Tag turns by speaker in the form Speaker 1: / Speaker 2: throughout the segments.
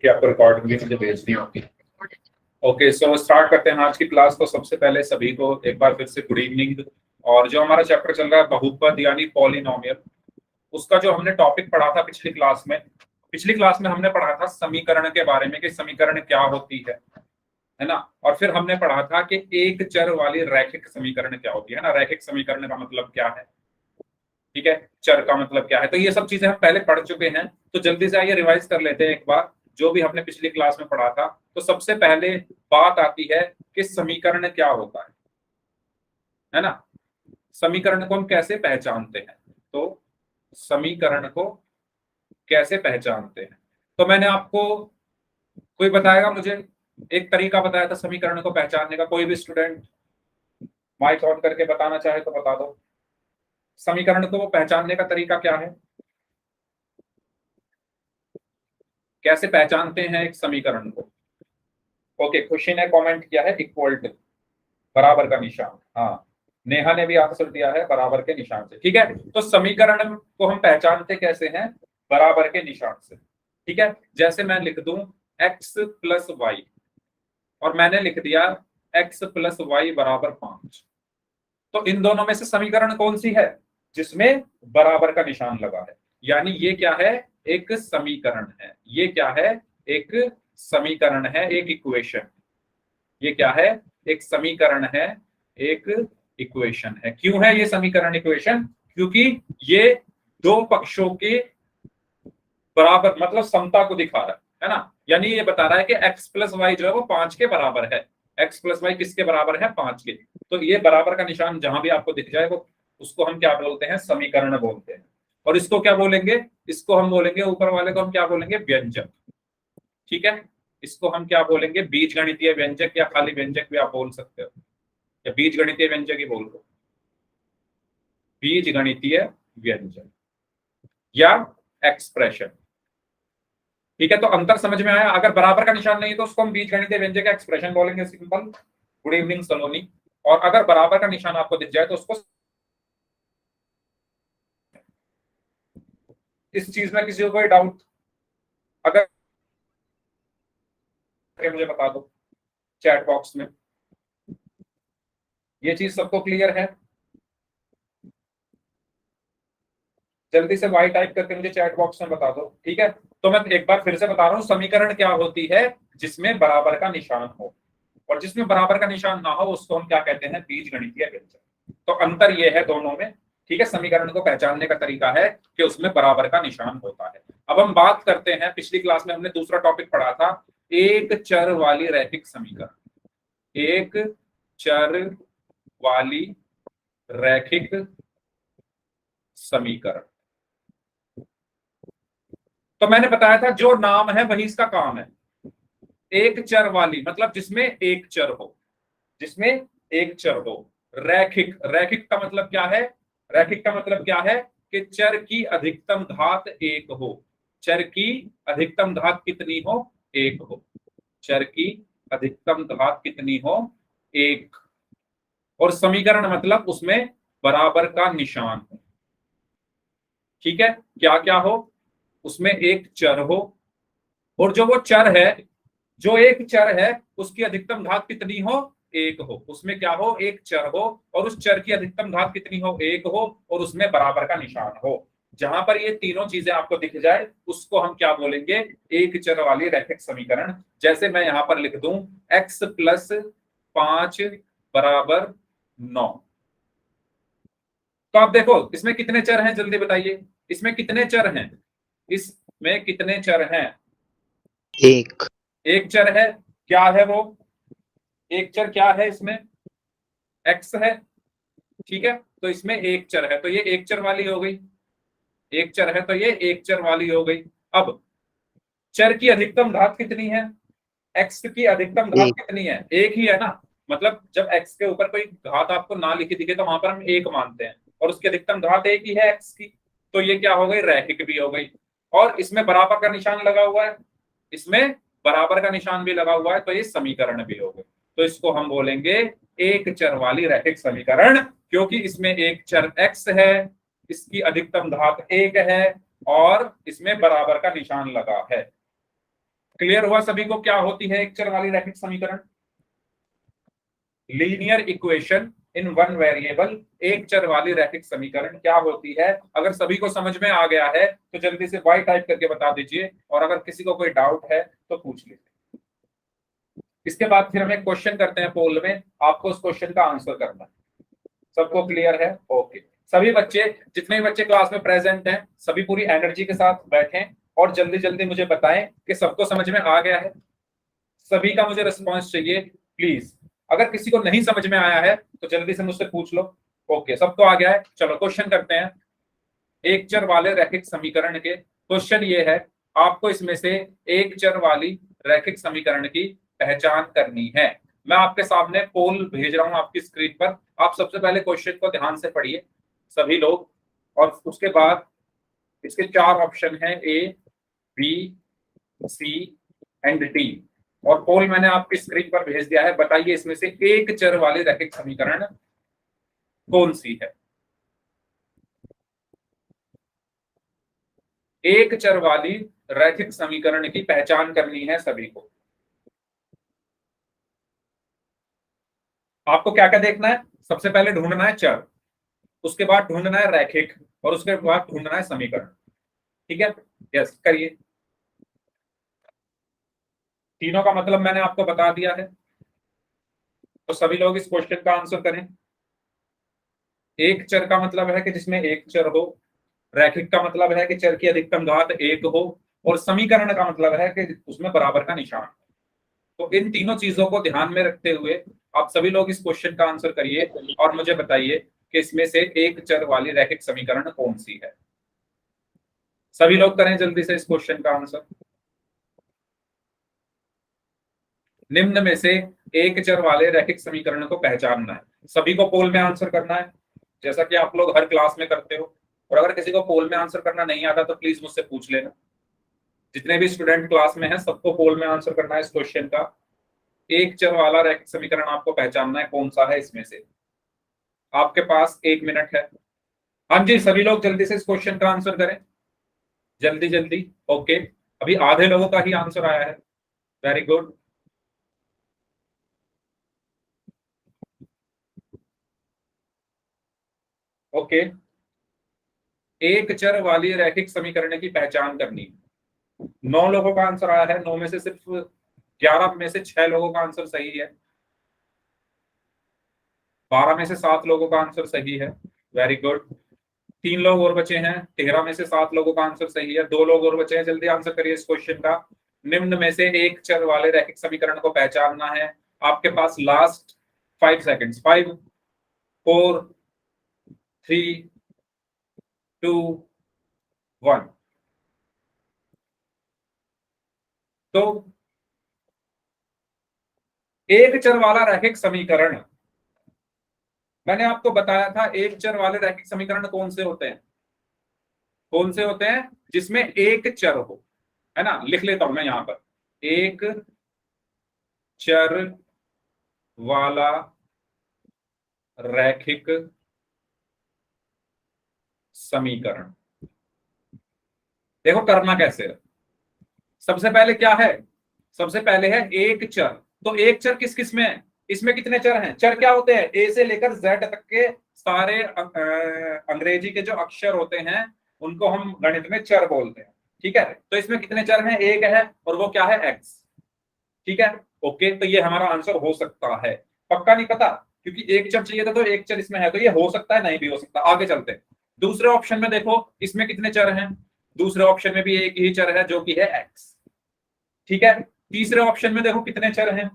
Speaker 1: कि आपको रिकॉर्डिंग भी मुझे भेजनी होगी। ओके, सो स्टार्ट करते हैं आज की क्लास को। सबसे पहले सभी को एक बार फिर से गुड इवनिंग। और जो हमारा चैप्टर चल रहा है बहुपद यानी पॉलिनोमियल, उसका जो हमने टॉपिक पढ़ा था पिछली क्लास में हमने पढ़ा था समीकरण के बारे में कि समीकरण क्या होती है ना। और फिर हमने पढ़ा था कि एक चर वाली रैखिक समीकरण क्या होती है ना। रैखिक समीकरण का मतलब क्या है, ठीक है, चर का मतलब क्या है। तो ये सब चीजें हम पहले पढ़ चुके हैं, तो जल्दी से आइए रिवाइज कर लेते हैं एक बार जो भी हमने पिछली क्लास में पढ़ा था। तो सबसे पहले बात आती है कि समीकरण क्या होता है ना। समीकरण को हम कैसे पहचानते हैं, तो समीकरण को कैसे पहचानते हैं, तो मैंने आपको, कोई बताएगा मुझे एक तरीका बताया था समीकरण को पहचानने का। कोई भी स्टूडेंट माइक ऑन करके बताना चाहे तो बता दो, समीकरण को पहचानने का तरीका क्या है, कैसे पहचानते हैं एक समीकरण को। ओके, खुशी ने कमेंट किया है इक्वल टू, बराबर का निशान। हाँ, नेहा ने भी आंसर दिया है बराबर के निशान से। ठीक है, तो समीकरण को हम पहचानते कैसे हैं, बराबर के निशान से। ठीक है, जैसे मैं लिख दूं x प्लस वाई और मैंने लिख दिया x प्लस वाई बराबर 5, तो इन दोनों में से समीकरण कौन सी है जिसमें बराबर का निशान लगा है। यानी ये क्या है, एक समीकरण है। ये क्या है, एक समीकरण है, एक इक्वेशन। ये क्या है, एक समीकरण है, एक इक्वेशन है। क्यों है ये समीकरण इक्वेशन, क्योंकि ये दो पक्षों के बराबर मतलब समता को दिखा रहा है ना। यानी ये बता रहा है कि x प्लस वाई जो है वो 5 के बराबर है। x प्लस वाई किसके बराबर है, 5 के। तो ये बराबर का निशान जहां भी आपको दिख जाए वो, उसको हम क्या बोलते हैं, समीकरण बोलते हैं। और इसको क्या बोलेंगे, इसको हम बोलेंगे, ऊपर वाले को हम क्या बोलेंगे, व्यंजक। ठीक है, इसको हम क्या बोलेंगे, बीजगणितीय व्यंजक, या खाली व्यंजक भी आप बोल सकते हो, या बीजगणितीय व्यंजक ही बोल दो, बीजगणितीय व्यंजक या एक्सप्रेशन। ठीक है, तो अंतर समझ में आया। अगर बराबर का निशान नहीं है तो उसको हम बीजगणितीय व्यंजक का एक्सप्रेशन बोलेंगे, सिंपल। गुड इवनिंग सलोनी। और अगर बराबर का निशान आपको दिख जाए तो उसको, इस चीज में किसी को कोई डाउट अगर मुझे बता दो चैट बॉक्स में, ये चीज सबको क्लियर है। जल्दी से वाई टाइप करके मुझे चैट बॉक्स में बता दो। ठीक है, तो मैं एक बार फिर से बता रहा हूं, समीकरण क्या होती है, जिसमें बराबर का निशान हो, और जिसमें बराबर का निशान ना हो उसको हम क्या कहते हैं, बीजगणितीय व्यंजक। तो अंतर ये है दोनों में। ठीक है, समीकरण को पहचानने का तरीका है कि उसमें बराबर का निशान होता है। अब हम बात करते हैं, पिछली क्लास में हमने दूसरा टॉपिक पढ़ा था, एक चर वाली रैखिक समीकरण। एक चर वाली रैखिक समीकरण। तो मैंने बताया था जो नाम है वही इसका काम है। एक चर वाली मतलब जिसमें एक चर हो, जिसमें एक चर हो। रैखिक, रैखिक का मतलब क्या है, रैखिक का मतलब क्या है कि चर की अधिकतम घात एक हो। चर की अधिकतम घात कितनी हो, एक हो। चर की अधिकतम घात कितनी हो, एक। और समीकरण मतलब उसमें बराबर का निशान हो। ठीक है, क्या क्या हो, उसमें एक चर हो, और जो वो चर है, जो एक चर है उसकी अधिकतम घात कितनी हो, एक हो। उसमें क्या हो, एक चर हो, और उस चर की अधिकतम घात कितनी हो, एक हो, और उसमें बराबर का निशान हो। जहां पर ये तीनों चीजें आपको दिख जाए उसको हम क्या बोलेंगे, एक चर वाली रैखिक समीकरण। जैसे मैं यहां पर लिख दूं x प्लस 5 बराबर 9। तो आप देखो इसमें कितने चर हैं, जल्दी बताइए, इसमें कितने चर हैं, इसमें कितने चर हैं,
Speaker 2: एक।
Speaker 1: एक चर है। क्या है वो, एक चर क्या है इसमें, x है। ठीक है, तो इसमें एक चर है तो ये एक चर वाली हो गई, एक चर है तो ये एक चर वाली हो गई। अब चर की अधिकतम घात कितनी है, x की अधिकतम घात
Speaker 2: एक।
Speaker 1: कितनी है, एक ही है ना। मतलब जब x के ऊपर कोई घात आपको ना लिखी दिखे तो वहां पर हम एक मानते हैं, और उसकी अधिकतम घात एक ही है x की। तो ये क्या हो गई, रैखिक भी हो गई। और इसमें बराबर का निशान लगा हुआ है, इसमें बराबर का निशान भी लगा हुआ है, तो ये समीकरण भी हो गए। तो इसको हम बोलेंगे एक चर वाली रैखिक समीकरण, क्योंकि इसमें एक चर x है, इसकी अधिकतम घात एक है, और इसमें बराबर का निशान लगा है। क्लियर हुआ सभी को क्या होती है एक चर वाली रैखिक समीकरण? Linear equation in one variable, एक चर वाली रैखिक समीकरण क्या होती है? अगर सभी को समझ में आ गया है तो जल्दी से वाई टाइप करके बता दीजिए, और अगर किसी को कोई डाउट है तो पूछ लीजिए। इसके बाद फिर हम एक क्वेश्चन करते हैं पोल में, आपको उस क्वेश्चन का आंसर करना है। सबको क्लियर है? ओके। सभी बच्चे, जितने भी बच्चे क्लास में प्रेजेंट हैं, सभी पूरी एनर्जी के साथ बैठें और जल्दी जल्दी मुझे बताएं कि सबको समझ में आ गया है। सभी का मुझे रिस्पॉन्स चाहिए प्लीज। अगर किसी को नहीं समझ में आया है तो जल्दी से मुझसे पूछ लो। ओके, सबको आ गया है? चलो क्वेश्चन करते हैं। एक चर वाले रैखिक समीकरण के क्वेश्चन ये है, आपको इसमें से एक चर वाली रैखिक समीकरण की पहचान करनी है। मैं आपके सामने पोल भेज रहा हूं आपकी स्क्रीन पर। आप सबसे पहले क्वेश्चन को ध्यान से पढ़िए सभी लोग, और उसके बाद इसके चार ऑप्शन हैं, ए, बी, सी एंड डी, और पोल मैंने आपकी स्क्रीन पर भेज दिया है। बताइए इसमें से एक चर वाली रैखिक समीकरण कौन सी है? एक चर वाली रैखिक समीकरण की पहचान करनी है सभी को। आपको क्या क्या देखना है? सबसे पहले ढूंढना है चर, उसके बाद ढूंढना है रैखिक, और उसके बाद ढूंढना है समीकरण। ठीक है? यस, करिए। तीनों का मतलब मैंने आपको बता दिया है, तो सभी लोग इस क्वेश्चन का आंसर करें। एक चर का मतलब है कि जिसमें एक चर हो, रैखिक का मतलब है कि चर की अधिकतम घात एक हो, और समीकरण का मतलब है कि उसमें बराबर का निशान। तो इन तीनों चीजों को ध्यान में रखते हुए आप सभी लोग इस क्वेश्चन का आंसर करिए और मुझे बताइए कि इसमें से एक चर वाली रैखिक समीकरण कौन सी है। सभी लोग करें जल्दी से इस क्वेश्चन का आंसर। निम्न में से एक चर वाले रैखिक समीकरण को पहचानना है। सभी को पोल में आंसर करना है, जैसा कि आप लोग हर क्लास में करते हो। और अगर किसी को पोल में आंसर करना नहीं आता तो प्लीज मुझसे पूछ लेना। जितने भी स्टूडेंट क्लास में हैं सबको पोल में आंसर करना है इस क्वेश्चन का। एक चर वाला रैखिक समीकरण आपको पहचानना है कौन सा है इसमें से। आपके पास 1 मिनट है। हाँ जी, सभी लोग जल्दी से इस क्वेश्चन का आंसर करें, जल्दी जल्दी। ओके, अभी आधे लोगों का ही आंसर आया है। Very good. ओके, एक चर वाली रैखिक समीकरण की पहचान करनी। 9 लोगों का आंसर आया है। 9 में से सिर्फ 11 में से 6 लोगों का आंसर सही है। 12 में से 7 लोगों का आंसर सही है। Very good. 3 लोग और बचे हैं। 13 में से 7 लोगों का आंसर सही है। 2 लोग और बचे हैं, जल्दी आंसर करिए इस क्वेश्चन का। निम्न में से एक चर वाले रैखिक समीकरण को पहचानना है। आपके पास लास्ट 5 सेकेंड्स। 5, 4, 3, 2, 1। तो एक चर वाला रैखिक समीकरण, मैंने आपको बताया था एक चर वाले रैखिक समीकरण कौन से होते हैं? कौन से होते हैं? जिसमें एक चर हो, है ना। लिख लेता हूं मैं यहां पर, एक चर वाला रैखिक समीकरण। देखो करना कैसे है। सबसे पहले क्या है? सबसे पहले है एक चर। तो एक चर किस किस में है? इसमें कितने चर हैं? चर क्या होते हैं? ए से लेकर जेड तक के सारे अंग्रेजी के जो अक्षर होते हैं उनको हम गणित में चर बोलते हैं। ठीक है, तो इसमें कितने चर हैं? एक है, और वो क्या है? एक्स। ठीक है, ओके। तो ये हमारा आंसर हो सकता है। पक्का नहीं पता, क्योंकि एक चर चाहिए था तो एक चर इसमें है, तो ये हो सकता है, नहीं भी हो सकता। आगे चलते हैं। दूसरे ऑप्शन में देखो इसमें कितने चर हैं। दूसरे ऑप्शन में भी एक ही चर है जो कि है एक्स। ठीक है, तीसरे ऑप्शन में देखो कितने चर हैं।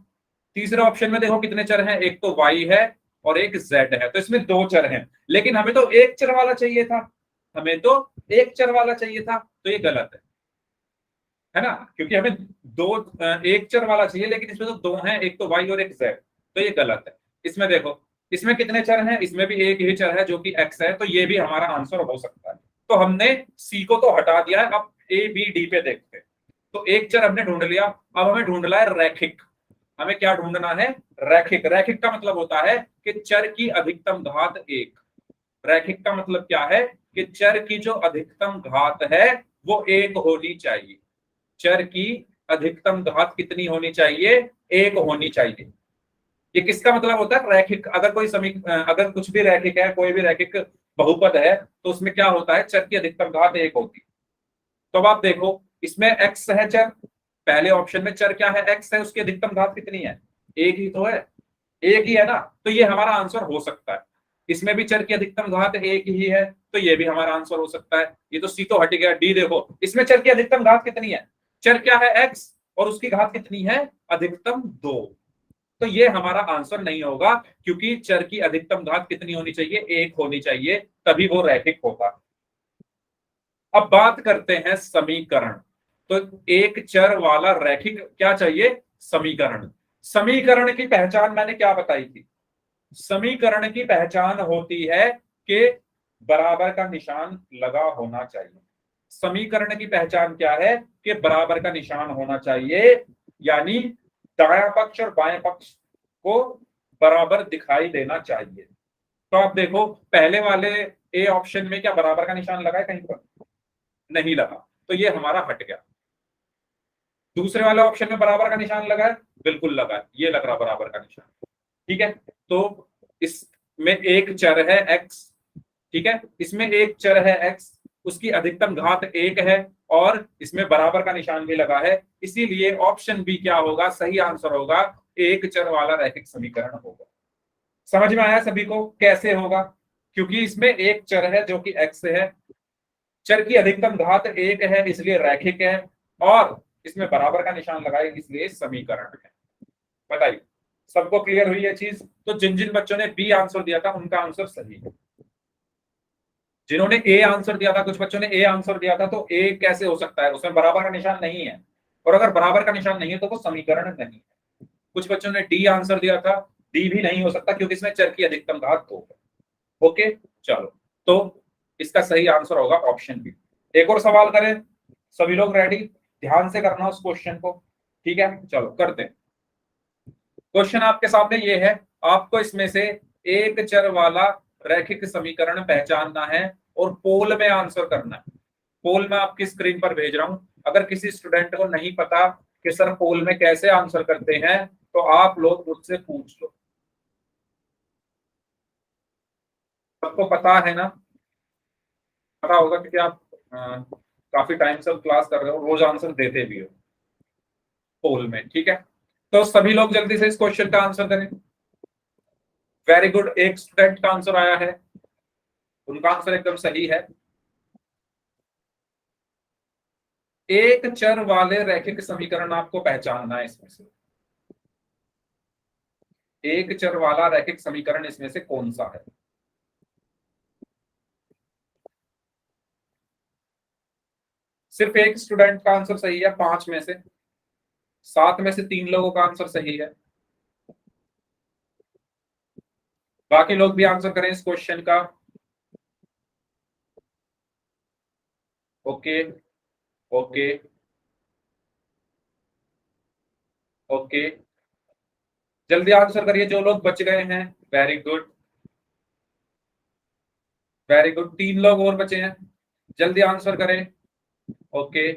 Speaker 1: तीसरे ऑप्शन में देखो कितने चर हैं, एक तो y है और एक z है, तो इसमें 2 चर हैं। लेकिन हमें तो एक चर वाला चाहिए था, हमें तो एक चर वाला चाहिए था, तो ये गलत है ना। क्योंकि हमें एक चर वाला चाहिए, लेकिन इसमें तो 2 हैं, एक तो y और एक z, तो ये गलत है। इसमें देखो इसमें कितने चर हैं, इसमें भी एक ही चर है जो कि x है, तो ये भी हमारा आंसर हो सकता है। तो हमने c को तो हटा दिया है, अब a b d पे देखते हैं। तो एक चर हमने ढूंढ लिया, अब हमें ढूंढना है रैखिक। हमें क्या ढूंढना है? रैखिक। रैखिक का मतलब होता है कि चर की अधिकतम घात 1। रैखिक का मतलब क्या है? कि चर की जो अधिकतम घात है वो 1 होनी चाहिए। चर की अधिकतम घात कितनी होनी चाहिए? 1 होनी चाहिए। ये किसका मतलब होता है? रैखिक। अगर कोई अगर कुछ भी रैखिक है, कोई भी रैखिक बहुपद है, तो उसमें क्या होता है? चर की अधिकतम घात 1 होती है। तो अब आप देखो, इसमें x है चर, पहले ऑप्शन में चर क्या है? x है, उसकी अधिकतम घात कितनी है? 1 ही तो है, 1 ही है ना, तो ये हमारा आंसर हो सकता है। इसमें भी चर की अधिकतम घात 1 ही है, तो ये भी हमारा आंसर हो सकता है। ये तो सी तो हट गया। डी देखो, इसमें चर की अधिकतम घात कितनी है? चर क्या है? x, और उसकी घात कितनी है? अधिकतम 2। तो ये हमारा आंसर नहीं होगा, क्योंकि चर की अधिकतम घात कितनी होनी चाहिए? 1 होनी चाहिए, तभी वो रैखिक होगा। अब बात करते हैं समीकरण। तो एक चर वाला रैखिक क्या चाहिए? समीकरण। समीकरण की पहचान मैंने क्या बताई थी? समीकरण की पहचान होती है कि बराबर का निशान लगा होना चाहिए। समीकरण की पहचान क्या है? कि बराबर का निशान होना चाहिए, यानी दायां पक्ष और बाएं पक्ष को बराबर दिखाई देना चाहिए। तो आप देखो, पहले वाले ए ऑप्शन में क्या बराबर का निशान लगा है? कहीं पर नहीं लगा, तो ये हमारा हट गया। दूसरे वाले ऑप्शन में बराबर का निशान लगा है, बिल्कुल लगा है, ये लग रहा बराबर का निशान। ठीक है, तो इसमें एक चर है x, ठीक है, इसमें एक चर है x, उसकी अधिकतम घात 1 है, और इसमें बराबर का निशान भी लगा है, इसीलिए ऑप्शन बी क्या होगा? सही आंसर होगा, एक चर वाला रैखिक समीकरण होगा। समझ में आया सभी को कैसे होगा? क्योंकि इसमें एक चर है जो कि x है, चर की अधिकतम घात 1 है, इसलिए रैखिक है, और इसमें बराबर का निशान लगाए, इसलिए समीकरण है। बताइए, सबको क्लियर हुई ये चीज? तो जिन जिन बच्चों ने बी आंसर दिया था उनका आंसर सही है। जिन्होंने ए आंसर दिया था, कुछ बच्चों ने ए आंसर दिया था, तो ए कैसे हो सकता है? उसमें बराबर का निशान नहीं है, और अगर बराबर का निशान नहीं है तो वो समीकरण नहीं है। कुछ बच्चों ने डी आंसर दिया था, डी भी नहीं हो सकता, क्योंकि इसमें चर की अधिकतम घात 2 है। ओके, चलो, तो इसका सही आंसर होगा ऑप्शन बी। एक और सवाल करें, सभी लोग रेडी? ध्यान से करना उस क्वेश्चन को, ठीक है? चलो करते हैं। क्वेश्चन आपके सामने ये है, आपको इसमें से एक चर वाला रैखिक समीकरण पहचानना है और पोल में आंसर करना है। पोल में आपकी स्क्रीन पर भेज रहा हूं। अगर किसी स्टूडेंट को नहीं पता कि सर पोल में कैसे आंसर करते हैं, तो आप लोग मुझसे पूछ लो। सबको पता है ना? पता होगा, क्योंकि आप काफी टाइम से क्लास कर रहे हो, रोज आंसर देते भी हो पोल में, ठीक है? तो सभी लोग जल्दी से इस क्वेश्चन का आंसर करें। वेरी गुड, एक स्टूडेंट का आंसर आया है, उनका आंसर एकदम सही है। एक चर वाले रैखिक समीकरण आपको पहचानना है इसमें से। एक चर वाला रैखिक समीकरण इसमें से कौन सा है? सिर्फ एक स्टूडेंट का आंसर सही है, 5 में से, 7 में से 3 लोगों का आंसर सही है। बाकी लोग भी आंसर करें इस क्वेश्चन का। ओके ओके ओके, जल्दी आंसर करिए जो लोग बच गए हैं। वेरी गुड, वेरी गुड, 3 लोग और बचे हैं, जल्दी आंसर करें। ओके,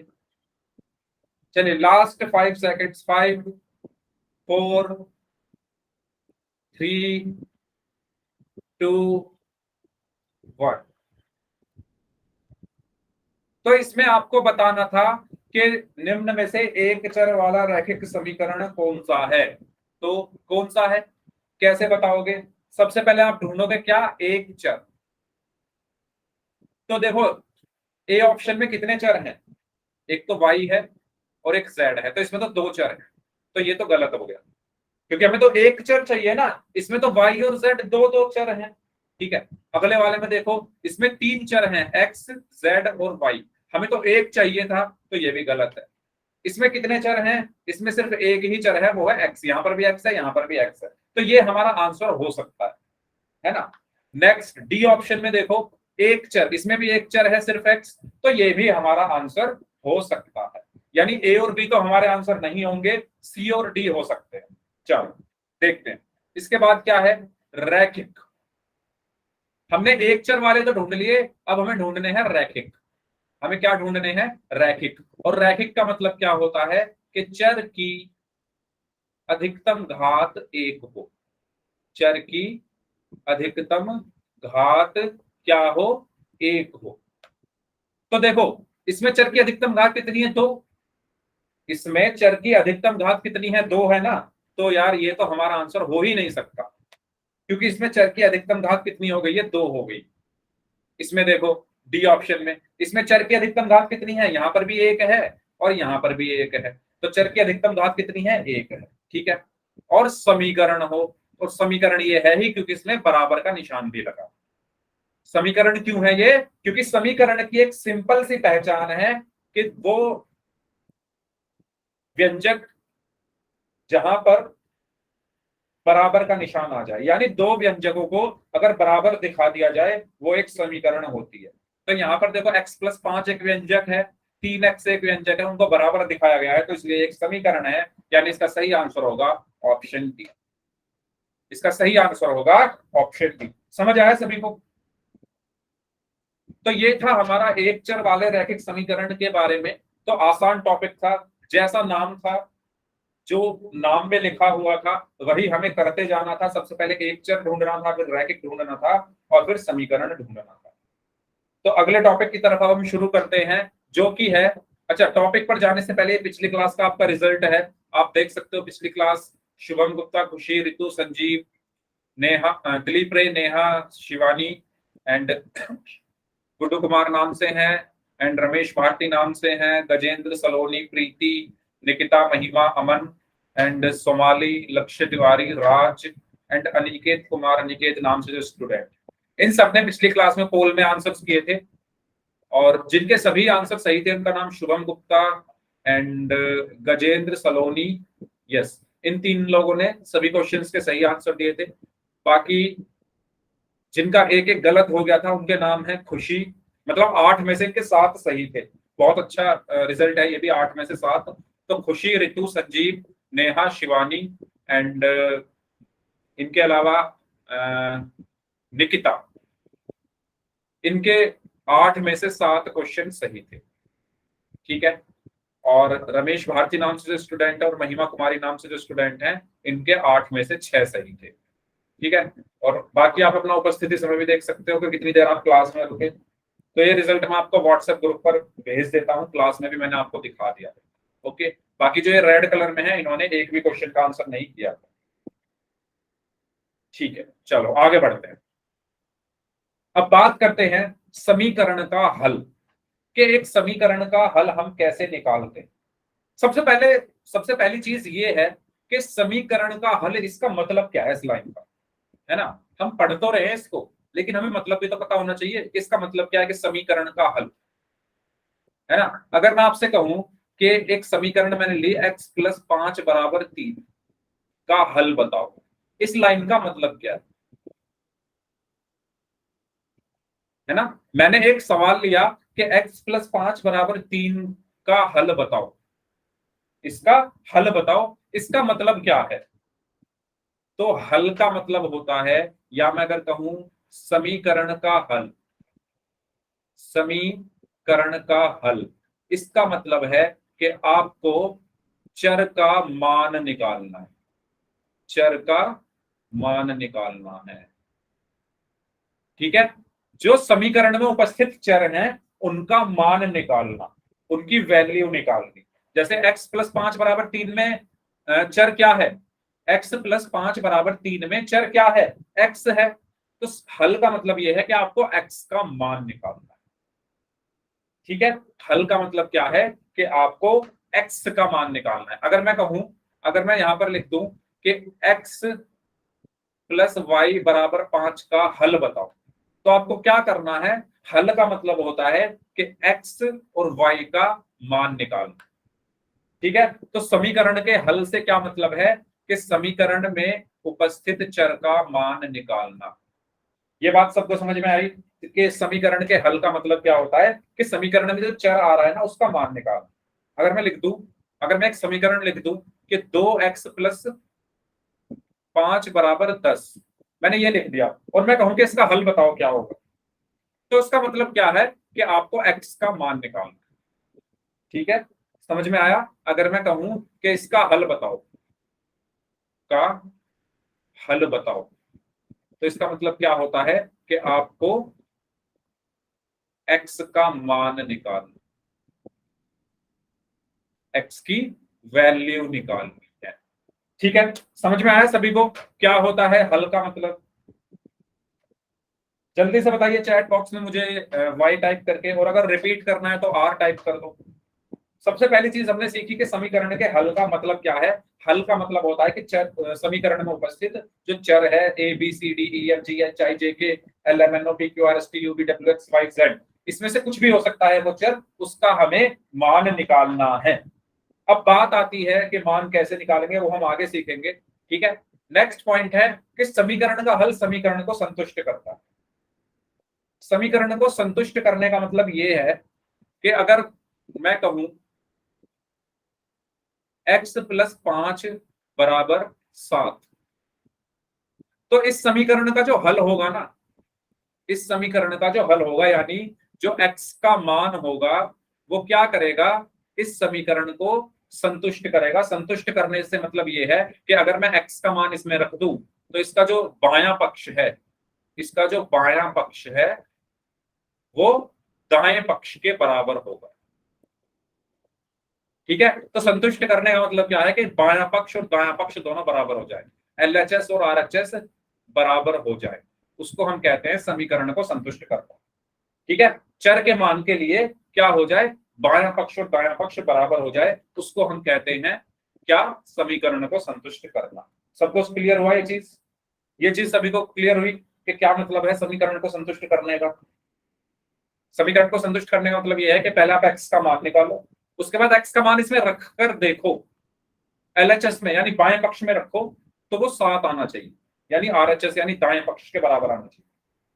Speaker 1: चलिए लास्ट 5 सेकेंड्स, 5 4 3 2 1। तो इसमें आपको बताना था कि निम्न में से एक चर वाला रैखिक समीकरण कौन सा है। तो कौन सा है, कैसे बताओगे? सबसे पहले आप ढूंढोगे क्या? एक चर। तो देखो, ए ऑप्शन में कितने चर हैं? एक तो y है और एक z है, तो इसमें तो 2 चर हैं, तो ये तो गलत हो गया, क्योंकि हमें तो एक चर चाहिए ना। इसमें तो y और z दो दो चर हैं, ठीक है? अगले वाले में देखो, इसमें 3 चर हैं, x z और y, हमें तो एक चाहिए था, तो ये भी गलत है। इसमें कितने चर हैं? इसमें सिर्फ एक ही चर है, वो है x। यहां पर भी x है, यहां पर भी x है, तो ये हमारा आंसर हो सकता है ना? नेक्स्ट डी ऑप्शन में देखो, एक चर, इसमें भी एक चर है सिर्फ x, तो ये भी हमारा आंसर हो सकता है। यानी ए और बी तो हमारे आंसर नहीं होंगे, सी और डी हो सकते हैं। चलो देखते हैं, इसके बाद क्या है? रैखिक। हमने एक चर वाले तो ढूंढ लिए, अब हमें ढूंढने हैं रैखिक। हमें क्या ढूंढने हैं? रैखिक। और रैखिक का मतलब क्या होता है? कि चर की अधिकतम घात 1 हो, चर की अधिकतम घात क्या हो, 1 हो। तो देखो इसमें चर की अधिकतम घात कितनी है, 2। इसमें चर की अधिकतम घात कितनी है, 2 है ना। तो यार ये तो हमारा आंसर हो ही नहीं सकता, क्योंकि इसमें चर की अधिकतम घात कितनी हो गई है, 2 हो गई। इसमें देखो डी ऑप्शन में, इसमें चर की अधिकतम घात कितनी है, यहां पर भी 1 है और यहां पर भी 1 है, तो चर की अधिकतम घात कितनी है, 1 है। ठीक है, और समीकरण हो, और समीकरण ये है ही क्योंकि इसमें बराबर का निशान भी लगा। समीकरण क्यों है ये, क्योंकि समीकरण की एक सिंपल सी पहचान है कि वो व्यंजक जहां पर बराबर का निशान आ जाए, यानी दो व्यंजकों को अगर बराबर दिखा दिया जाए वो एक समीकरण होती है। तो यहाँ पर देखो x+5 एक व्यंजक है, 3x एक व्यंजक है, उनको बराबर दिखाया गया है, तो इसलिए एक समीकरण है, यानी इसका सही आंसर होगा ऑप्शन डी। इसका सही आंसर होगा ऑप्शन डी। समझ आया सभी को? तो ये था हमारा एक चर वाले रैखिक समीकरण के बारे में। तो आसान टॉपिक था, जैसा नाम था, जो नाम में लिखा हुआ था वही हमें करते जाना था। सबसे पहले एक चर ढूंढना था, फिर रैखिक ढूंढना था, और फिर समीकरण ढूंढना था। तो अगले टॉपिक की तरफ अब हम शुरू करते हैं, जो कि है, अच्छा टॉपिक पर जाने से पहले पिछली क्लास का आपका रिजल्ट है, आप देख सकते हो। पिछली क्लास शुभम गुप्ता, खुशी, रितु, संजीव, नेहा, दिलीप रे, नेहा, शिवानी एंड गुड्डू कुमार नाम से हैं, एंड रमेश भारती नाम से हैं, गजेंद्र, सलोनी, प्रीति, निकिता, महिमा, अमन एंड सोमाली, लक्ष्य तिवारी, राज एंड अनिकेत कुमार, अनिकेत नाम से जो स्टूडेंट, इन सबने पिछली क्लास में पोल में आंसर्स किए थे, और जिनके सभी आंसर सही थे उनका नाम शुभम गुप्ता एंड गजेंद्र, सलोनी, यस, इन 3 लोगों ने सभी क्वेश्चंस के सही आंसर दिए थे। बाकी जिनका एक एक गलत हो गया था उनके नाम है खुशी, मतलब 8 में से इनके 7 सही थे। बहुत अच्छा रिजल्ट है ये भी, 8 में से 7। तो खुशी, रितु, संजीव, नेहा, शिवानी एंड इनके अलावा निकिता, इनके 8 में से 7 क्वेश्चन सही थे। ठीक है, और रमेश भारती नाम से जो स्टूडेंट है और महिमा कुमारी नाम से जो स्टूडेंट हैं, इनके 8 में से 6 सही थे। ठीक है, और बाकी आप अपना उपस्थिति समय भी देख सकते हो कि कितनी देर आप क्लास में रुके। तो ये रिजल्ट मैं आपको व्हाट्सएप ग्रुप पर भेज देता हूँ, क्लास में भी मैंने आपको दिखा दिया है। ओके, बाकी जो ये रेड कलर में है इन्होंने एक भी क्वेश्चन का आंसर नहीं किया था। ठीक है, चलो आगे बढ़ते हैं। अब बात करते हैं समीकरण का हल, कि एक समीकरण का हल हम कैसे निकालते हैं। सबसे पहली चीज ये है कि समीकरण का हल, इसका मतलब क्या है इस लाइन का, है ना। हम पढ़ तो रहे हैं इसको, लेकिन हमें मतलब भी तो पता होना चाहिए इसका मतलब क्या है कि समीकरण का हल, है ना। अगर मैं आपसे कहूं कि एक समीकरण मैंने ली x+5 = 3 का हल बताओ, इस लाइन का मतलब क्या है ना। मैंने एक सवाल लिया कि x+5 = 3 का हल बताओ, इसका हल बताओ, इसका मतलब क्या है। तो हल का मतलब होता है, या मैं अगर कहूं समीकरण का हल, समीकरण का हल, इसका मतलब है कि आपको चर का मान निकालना है, चर का मान निकालना है। ठीक है, जो समीकरण में उपस्थित चर हैं उनका मान निकालना, उनकी वैल्यू निकालनी। जैसे x+5 = 3 में चर क्या है, x+5 = 3 में चर क्या है, x है। तो हल का मतलब यह है कि आपको x का मान निकालना है। ठीक है, हल का मतलब क्या है कि आपको x का मान निकालना है। अगर मैं कहूं, अगर मैं यहां पर लिख दूं कि x + y = 5 का हल बताओ, तो आपको क्या करना है, हल का मतलब होता है कि x और y का मान निकालना। ठीक है, तो समीकरण के हल से क्या मतलब है कि समीकरण में उपस्थित चर का मान निकालना। ये बात सबको समझ में आई कि समीकरण के हल का मतलब क्या होता है, कि समीकरण में जो चर आ रहा है ना उसका मान निकालना। अगर मैं लिख दूं, अगर मैं एक समीकरण लिख दूं कि 2x+5 = 10, मैंने ये लिख दिया, और मैं कहूं कि इसका हल बताओ क्या होगा, तो इसका मतलब क्या है कि आपको x का मान निकालना। ठीक है, समझ में आया? अगर मैं कहूं कि इसका हल बताओ, का हल बताओ, तो इसका मतलब क्या होता है कि आपको x का मान निकालना, x की वैल्यू निकालनी है। ठीक है, समझ में आया सभी को क्या होता है हल का मतलब? जल्दी से बताइए चैट बॉक्स में मुझे y टाइप करके, और अगर रिपीट करना है तो r टाइप कर दो। सबसे पहली चीज हमने सीखी कि समीकरण के हल का मतलब क्या है। हल का मतलब होता है कि चर, समीकरण में उपस्थित जो चर है A B C D E F G H I J K L M N O P Q R S T U V W X Y Z, इसमें से कुछ भी हो सकता है वो चर, उसका हमें मान निकालना है। अब बात आती है कि मान कैसे निकालेंगे, वो हम आगे सीखेंगे। ठीक है, नेक्स्ट पॉइंट है कि समीकरण का हल समीकरण को संतुष्ट करता है। समीकरण को संतुष्ट करने का मतलब ये है कि अगर मैं कहूं x प्लस 5 बराबर 7, तो इस समीकरण का जो हल होगा ना, इस समीकरण का जो हल होगा, यानी जो x का मान होगा, वो क्या करेगा, इस समीकरण को संतुष्ट करेगा। संतुष्ट करने से मतलब ये है कि अगर मैं x का मान इसमें रख दूं, तो इसका जो बायां पक्ष है, इसका जो बायां पक्ष है वो दाएं पक्ष के बराबर होगा। ठीक है, तो संतुष्ट करने का मतलब क्या है कि बायां पक्ष और दायां पक्ष दोनों बराबर हो जाए, एलएचएस और आरएचएस बराबर हो जाए, उसको हम कहते हैं समीकरण को संतुष्ट करना। ठीक है, चर के मान के लिए क्या हो जाए, बायां पक्ष और दायां पक्ष बराबर हो जाए, उसको हम कहते हैं क्या, समीकरण को संतुष्ट करना। सबको क्लियर हुआ ये चीज सभी को क्लियर हुई कि क्या मतलब है समीकरण को संतुष्ट करने का? समीकरण को संतुष्ट करने का मतलब यह है कि पहले आप एक्स का मान निकालो, उसके बाद एक्स का मान इसमें रखकर देखो, एलएचएस में यानी बाएं पक्ष में रखो, तो वो 7 आना चाहिए, यानी आरएचएस यानी दाएं पक्ष के बराबर आना चाहिए।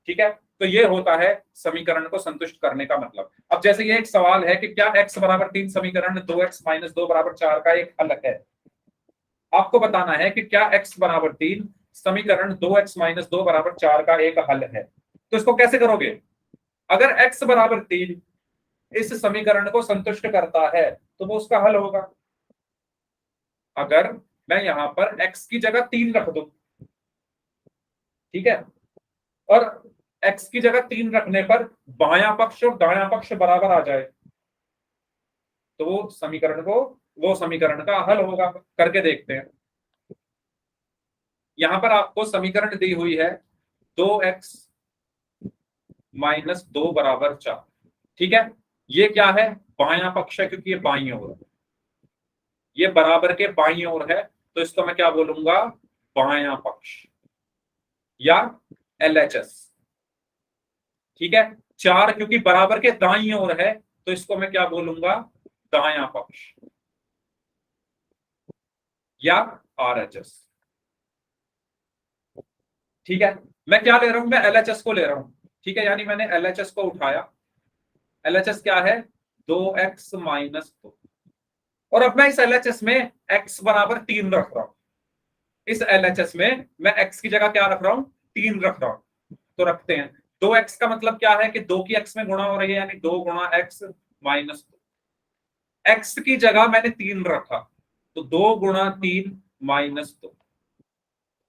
Speaker 1: ठीक है, तो ये होता है समीकरण को संतुष्ट करने का मतलब। अब जैसे ये एक सवाल है कि क्या x बराबर 3 समीकरण 2x माइनस 2 बराबर 4 का एक हल है। आपको बताना है कि क्या x बराबर 3 समीकरण 2x माइनस 2 बराबर 4 का एक हल है। तो इसको कैसे करोगे? अगर x बराबर 3 इस समीकरण को संतुष्ट करता है तो वो उसका हल होगा। अगर मैं यहां पर x की जगह 3 रख दूं, ठीक है, और x की जगह 3 रखने पर बायां पक्ष और दायां पक्ष बराबर आ जाए, तो वो समीकरण का हल होगा। करके देखते हैं। यहां पर आपको समीकरण दी हुई है 2x माइनस 2 बराबर 4। ठीक है, ये क्या है, बायां पक्ष है क्योंकि ये बाईं ओर है, ये बराबर के बाईं ओर है, तो इसको मैं क्या बोलूंगा, बायां पक्ष या एलएचएस। ठीक है, 4 क्योंकि बराबर के दाईं ओर है, तो इसको मैं क्या बोलूंगा, दायां पक्ष या आरएचएस। ठीक है, मैं क्या ले रहा हूं, मैं एलएचएस को ले रहा हूं। ठीक है, यानी मैंने एलएचएस को उठाया। एलएचएस क्या है, 2x माइनस 2, और अब मैं इस एलएचएस में x बराबर 3 रख रहा हूं। इस एलएचएस में मैं x की जगह क्या रख रहा हूं, 3 रख रहा हूं। तो रखते हैं, 2x का मतलब क्या है कि 2 की x में गुणा हो रही है, यानी 2 गुणा x माइनस 2। x की जगह मैंने 3 रखा, तो 2 गुणा 3 माइनस 2।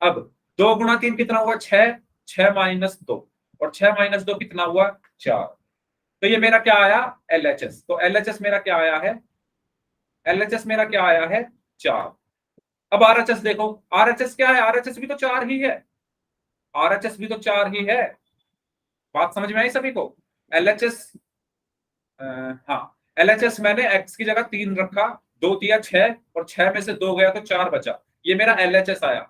Speaker 1: अब 2 गुणा 3 कितना हुआ, 6, 6 माइनस 2, और 6 माइनस 2 कितना हुआ, 4। तो ये मेरा क्या आया, एलएचएस। तो एलएचएस मेरा क्या आया है, एलएचएस मेरा क्या आया है, 4। अब आरएचएस देखो, आरएचएस क्या है, आरएचएस भी तो 4 ही है, आरएचएस भी तो 4 ही है। बात समझ में आई सभी को? एलएचएस, हाँ, एलएचएस मैंने एक्स की जगह 3 रखा, 2 दिया 6, और 6 में से 2 गया तो 4 बचा, ये मेरा एलएचएस आया।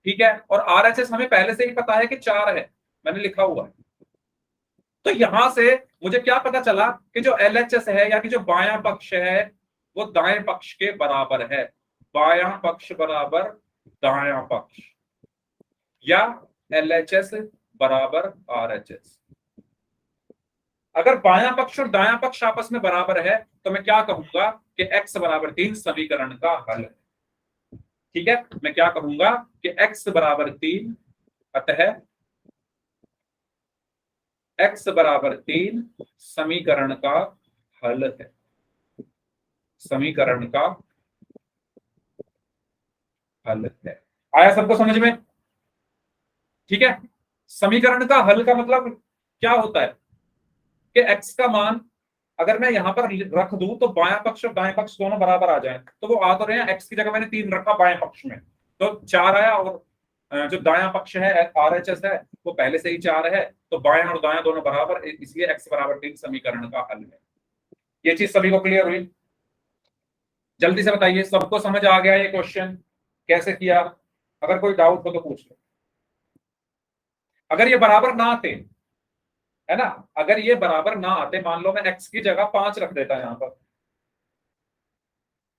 Speaker 1: ठीक है, और आरएचएस हमें पहले से ही पता है कि 4 है, मैंने लिखा हुआ है। तो यहां से मुझे क्या पता चला कि जो एलएचएस है यानी जो बायां पक्ष है वो दाएं पक्ष के बराबर है। बायां पक्ष बराबर दायां पक्ष, या एलएचएस बराबर आरएचएस। अगर बायां पक्ष और दायां पक्ष आपस में बराबर है तो मैं क्या कहूंगा कि x बराबर 3 समीकरण का हल है। ठीक है, मैं क्या कहूंगा कि x बराबर 3, अतः x बराबर 3 समीकरण का हल है। समीकरण का हल है। आया सबको समझ में? ठीक है। समीकरण का हल का मतलब क्या होता है कि x का मान अगर मैं यहां पर रख दूं तो बायां पक्ष और दाएं पक्ष दोनों बराबर आ जाए। तो वो आ तो रहे हैं, x की जगह मैंने 3 रखा बाएं पक्ष में तो 4 आया, और जो दायां पक्ष है RHS है वो पहले से ही 4 है, तो बायां और दायां दोनों बराबर, इसलिए x बराबर 3 समीकरण का हल है। ये चीज सभी को क्लियर हुई? जल्दी से बताइए, सबको समझ आ गया ये क्वेश्चन कैसे किया? अगर कोई डाउट हो तो पूछ लो। अगर ये बराबर ना आते, है ना, अगर ये बराबर ना आते, मान लो मैं x की जगह 5 रख देता यहां पर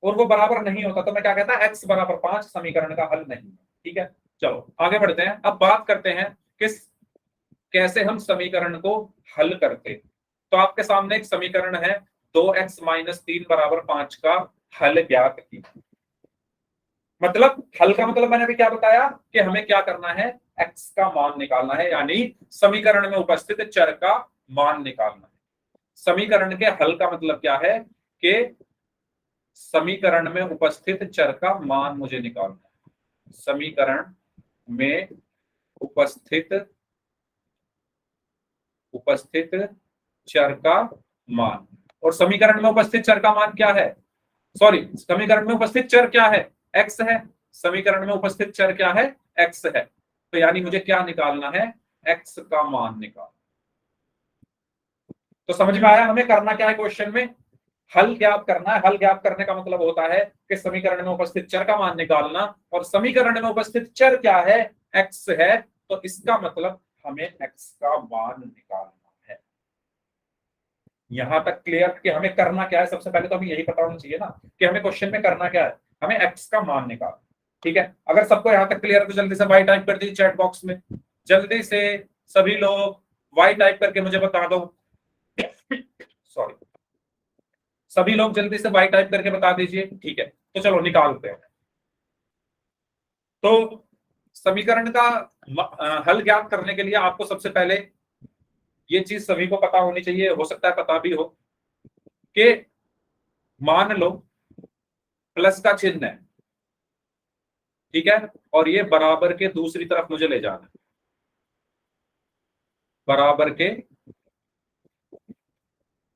Speaker 1: और वो बराबर नहीं होता, तो मैं क्या कहता, x बराबर 5 समीकरण का हल नहीं। ठीक है, चलो आगे बढ़ते हैं। अब बात करते हैं किस कैसे हम समीकरण को हल करते। तो आपके सामने एक समीकरण है 2x - 3 बराबर 5 का हल ज्ञात कीजिए। मतलब हल का मतलब मैंने अभी क्या बताया कि हमें क्या करना है, x का मान निकालना है, यानी समीकरण में उपस्थित चर का मान निकालना है। समीकरण के हल का मतलब क्या है कि समीकरण में उपस्थित चर का मान मुझे निकालना है। समीकरण में उपस्थित चर का मान, और समीकरण में उपस्थित चर का मान क्या है, सॉरी, समीकरण में उपस्थित चर क्या है, x है। समीकरण में उपस्थित चर क्या है, x है। तो यानी मुझे क्या निकालना है, x का मान निकालना। तो समझ में आया हमें करना क्या है क्वेश्चन में? हल ज्ञात करना है। हल ज्ञात करने का मतलब होता है कि समीकरण में उपस्थित चर का मान निकालना, और समीकरण में उपस्थित चर क्या है, x है। तो इसका मतलब हमें x का मान निकालना है। यहां तक क्लियर कि हमें करना क्या है? सबसे पहले तो हमें यही पता होना चाहिए ना कि हमें क्वेश्चन में करना क्या है, हमें x का मान निकालना। ठीक है, अगर सबको यहां तक क्लियर है तो जल्दी से y टाइप कर दीजिए चैट बॉक्स में। जल्दी से सभी लोग y टाइप करके मुझे बता दो। सॉरी, सभी लोग जल्दी से y टाइप करके बता दीजिए। ठीक है, तो चलो निकालते हैं। तो समीकरण का हल ज्ञात करने के लिए आपको सबसे पहले ये चीज सभी को पता होनी चाहिए, हो सकता है पता भी हो, कि मान लो प्लस का चिन्ह है, ठीक है, और ये बराबर के दूसरी तरफ मुझे ले जाना है। बराबर के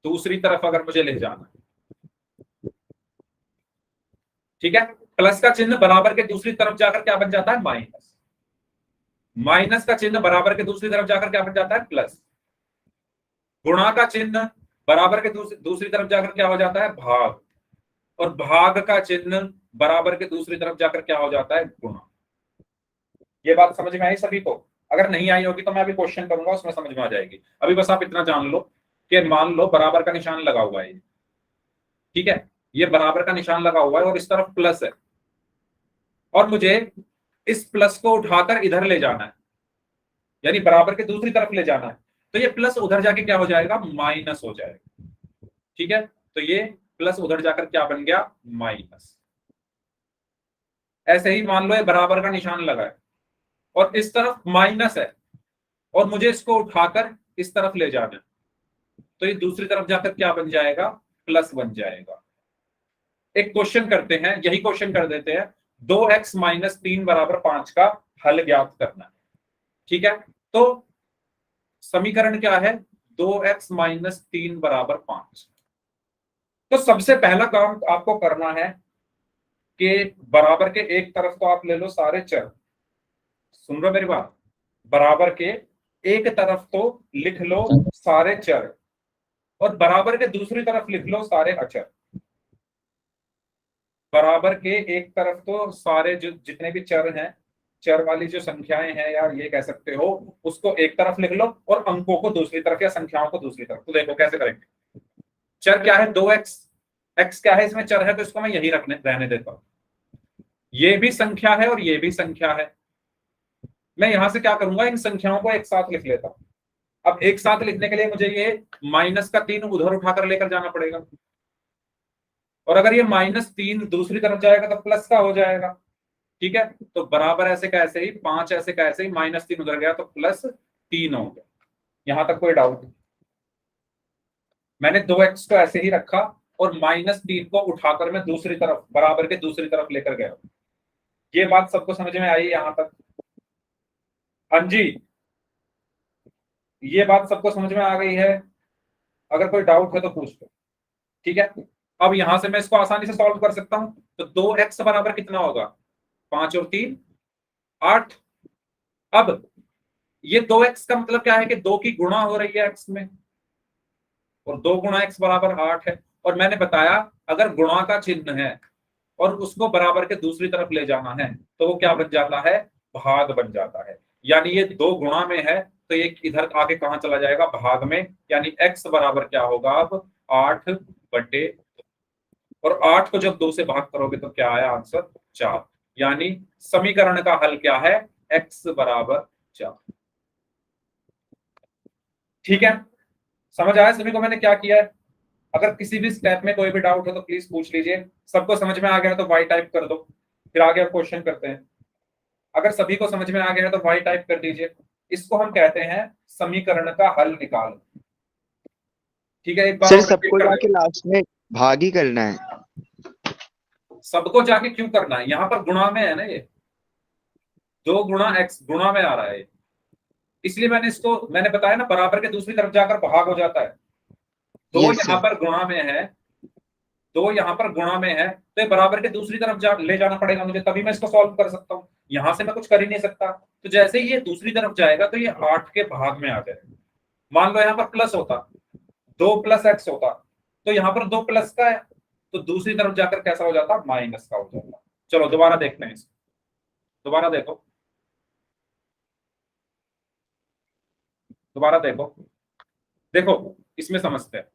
Speaker 1: दूसरी तरफ अगर मुझे ले जाना है, ठीक है, प्लस का चिन्ह बराबर के दूसरी तरफ जाकर क्या बन जाता है, माइनस। माइनस का चिन्ह बराबर के दूसरी तरफ जाकर क्या बन जाता है, प्लस। गुणा का चिन्ह बराबर के दूसरी तरफ जाकर क्या हो जाता है, भाग। और भाग का चिन्ह बराबर के दूसरी तरफ जाकर क्या हो जाता है, गुणा। ये बात समझ में आई सभी को? अगर नहीं आई होगी तो मैं अभी क्वेश्चन करूंगा, उसमें समझ में आ जाएगी। अभी बस आप इतना जान लो कि मान लो बराबर का निशान लगा हुआ है, ठीक है, ये बराबर का निशान लगा हुआ है और इस तरफ प्लस है, और मुझे इस प्लस को उठाकर इधर ले जाना है, यानी बराबर के दूसरी तरफ ले जाना है। तो ये प्लस उधर जाके क्या हो जाएगा, माइनस हो जाएगा। ठीक है, तो ये प्लस उधर जाकर क्या बन गया, माइनस। ऐसे ही मान लो ये बराबर का निशान लगा है और इस तरफ माइनस है, और मुझे इसको उठाकर इस तरफ ले जाना है, तो ये दूसरी तरफ जाकर क्या बन जाएगा, प्लस बन जाएगा। एक क्वेश्चन करते हैं, यही क्वेश्चन कर देते हैं, 2x - 3 बराबर 5 का हल ज्ञात करना है। ठीक है, तो समीकरण क्या है, 2x - 3 बराबर 5। तो सबसे पहला काम आपको करना है कि बराबर के एक तरफ तो आप ले लो सारे चर, सुन रहे मेरी बात, बराबर के एक तरफ तो लिख लो सारे चर, और बराबर के दूसरी तरफ लिख लो सारे अचर। बराबर के एक तरफ तो सारे जो जितने भी चर हैं, चर वाली जो संख्याएं हैं, यार ये कह सकते हो, उसको एक तरफ लिख लो और अंकों को दूसरी तरफ या संख्याओं को दूसरी तरफ। तो देखो कैसे करेंगे। चर क्या है, 2x, x क्या है इसमें चर है, तो इसको मैं यही रहने देता हूं। ये भी संख्या है और ये भी संख्या है। मैं यहां से क्या करूंगा, इन संख्याओं को एक साथ लिख लेता हूं। अब एक साथ लिखने के लिए मुझे ये -3 उधर उठाकर लेकर जाना पड़ेगा, और अगर ये -3 दूसरी तरफ जाएगा तो प्लस का हो जाएगा। ठीक है, तो बराबर ऐसे का ऐसे ही, 5 ऐसे का ऐसे ही, -3 उधर गया तो +3 हो गया। यहां तक कोई डाउट? मैंने 2x को ऐसे ही रखा और -3 को उठाकर मैं दूसरी तरफ बराबर के दूसरी तरफ लेकर गया। ये बात सबको समझ में आई यहां तक? हाँ जी, ये बात सबको समझ में आ गई है? अगर कोई डाउट है तो पूछ लो। ठीक है, अब यहां से मैं इसको आसानी से सॉल्व कर सकता हूं। तो 2x बराबर कितना होगा? 5 और 3 8। अब ये 2x का मतलब क्या है कि 2 की गुणा हो रही है x में, और 2 गुणा x बराबर 8 है। और मैंने बताया अगर गुणा का चिन्ह है और उसको बराबर के दूसरी तरफ ले जाना है तो वो क्या बन जाता है? भाग बन जाता है। यानी ये 2 गुणा में है तो ये इधर आके कहां चला जाएगा? भाग में। यानी x बराबर क्या होगा अब? 8/2। और 8 को जब 2 से भाग करोगे तो क्या आया आंसर? 4। यानी समीकरण का हल क्या है? x बराबर 4। ठीक है, समझ आया सभी को मैंने क्या किया है? अगर किसी भी स्टेप में कोई भी डाउट हो तो प्लीज पूछ लीजिए। सबको समझ में आ गया तो वाई टाइप कर दो, फिर आगे आप क्वेश्चन करते हैं। अगर सभी को समझ में आ गया तो वाई टाइप कर दीजिए। इसको हम कहते हैं समीकरण का हल निकाल। ठीक है, एक बार
Speaker 2: सर
Speaker 1: और रिपीट
Speaker 2: सबको
Speaker 1: कर
Speaker 2: जाके
Speaker 1: दे।
Speaker 2: लास्ट में भाग ही करना है।
Speaker 1: सबको जाके क्यों करना है? यहां पर गुणा में है ना, ये 2 गुणा x गुणा में आ रहा है, इसलिए मैंने बताया ना बराबर के दूसरी तरफ जाकर भाग हो जाता है। 2
Speaker 2: यस
Speaker 1: यहां
Speaker 2: सर।
Speaker 1: पर गुणा में है, 2 यहां पर गुणा में है तो ये बराबर के दूसरी तरफ ले जाना पड़ेगा मुझे, तभी मैं इसको सॉल्व कर सकता हूं। यहां से मैं कुछ कर ही नहीं सकता। तो जैसे ही ये दूसरी तरफ जाएगा तो ये 8 के भाग में आ जाएगा। मान लो यहां पर प्लस होता, 2 + x होता, तो यहां पर 2 प्लस का है, तो दूसरी तरफ जाकर कैसा हो जाता? माइनस का हो जाता। चलो दोबारा देखते हैं इसको। दोबारा देखो, दोबारा देखो। देखो, इसमें समझते हैं।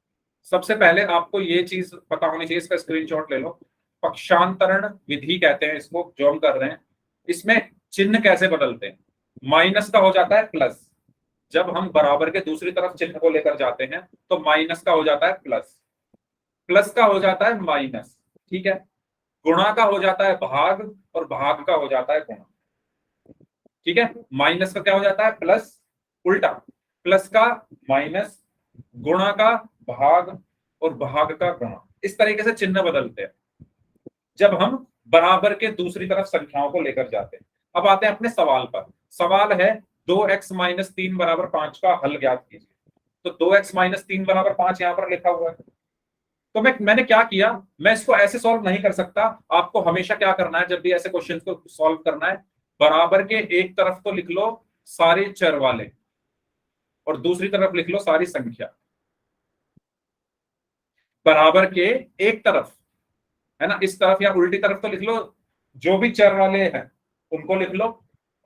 Speaker 1: सबसे पहले आपको ये चीज पता होनी चाहिए, इसका स्क्रीनशॉट ले लो। पक्षांतरण विधि कहते हैं इसको, जो हम कर रहे हैं। इसमें चिन्ह कैसे बदलते हैं? माइनस का हो जाता है प्लस। जब हम बराबर के दूसरी तरफ चिन्ह को लेकर जाते हैं तो माइनस का हो जाता है प्लस, प्लस का हो जाता है माइनस। ठीक है, गुणा का हो जाता है भाग, और भाग का हो जाता है गुणा। ठीक है, माइनस का क्या हो जाता है? प्लस, उल्टा प्लस का माइनस, गुणा का भाग, और भाग का गुणा। इस तरीके से चिन्ह बदलते हैं जब हम बराबर के दूसरी तरफ संख्याओं को लेकर जाते हैं। अब आते हैं अपने सवाल पर। सवाल है 2x - 3 = 5 का हल ज्ञात कीजिए। तो 2x - 3 = 5 यहां पर लिखा हुआ है। तो मैंने क्या किया, मैं इसको ऐसे सॉल्व नहीं कर सकता। आपको हमेशा क्या करना है, जब भी ऐसे क्वेश्चन को सॉल्व करना है, बराबर के एक तरफ तो लिख लो सारे चर वाले, और दूसरी तरफ लिख लो सारी संख्या। बराबर के एक तरफ, है ना, इस तरफ या उल्टी तरफ तो लिख लो जो भी चर वाले हैं उनको लिख लो,